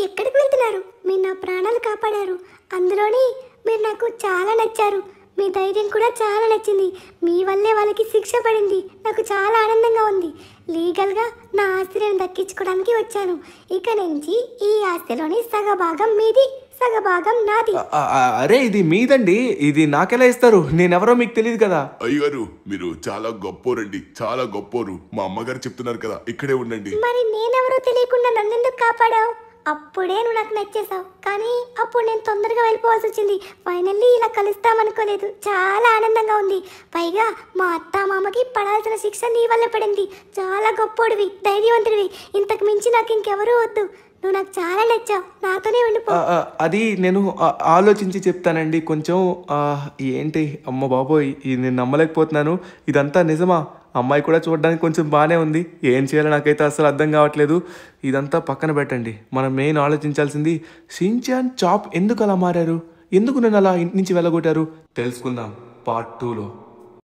ఎక్కడికి వెళ్తున్నారు? మీరు నా ప్రాణాలు కాపాడారు. అందులోని మీరు నాకు చాలా నచ్చారు. మీ ధైర్యం కూడా చాలా నచ్చింది. మీ వల్లే వాళ్ళకి శిక్ష పడింది. నాకు చాలా ఆనందంగా ఉంది. లీగల్గా నా ఆస్తిని దక్కించుకోవడానికి వచ్చాను. ఇక నుంచి ఈ ఆస్తిలోని సగభాగం మీది, సగభాగం నాది. అరే ఇది మీదండి. ఇది నాకెలా ఇస్తారు? నేనెవరో మీకు తెలియదు కదా. అయ్యగారు మీరు చాలా గొప్పోరండి. చాలా గొప్పోరు. మా అమ్మగారు చెప్తున్నారు కదా, ఇక్కడే ఉండండి. మరి నేనెవరో తెలియకుండా నన్నెందుకు కాపాడావు? అప్పుడే నువ్వు నాకు నచ్చేసావు. కానీ అప్పుడు నేను తొందరగా వెళ్ళిపోవాల్సి వచ్చింది. ఫైనల్లీ ఇలా కలుస్తామనుకోలేదు. చాలా ఆనందంగా ఉంది. పైగా మా అత్తామామకి పడాల్సిన శిక్ష నీ వల్ల పడింది. చాలా గొప్పోడివి, ధైర్యవంతుడివి. ఇంతకు మించి నాకు ఇంకెవరూ వద్దు. నువ్వు నాకు చాలా నచ్చావు, నాతోనే ఉండిపో. అది నేను ఆలోచించి చెప్తానండి కొంచెం. ఏంటి అమ్మ బాబోయ్, ఇది నేను నమ్మలేకపోతున్నాను. ఇదంతా నిజమా? అమ్మాయి కూడా చూడడానికి కొంచెం బాగానే ఉంది. ఏం చేయాలో నాకైతే అసలు అర్థం కావట్లేదు. ఇదంతా పక్కన పెట్టండి. మనం మెయిన్ ఆలోచించాల్సింది షిన్చాన్ చాప్ ఎందుకు అలా మారారు, ఎందుకు నన్ను అలా ఇంటి నుంచి వెళ్ళగొట్టారు తెలుసుకుందాం పార్ట్ 2లో.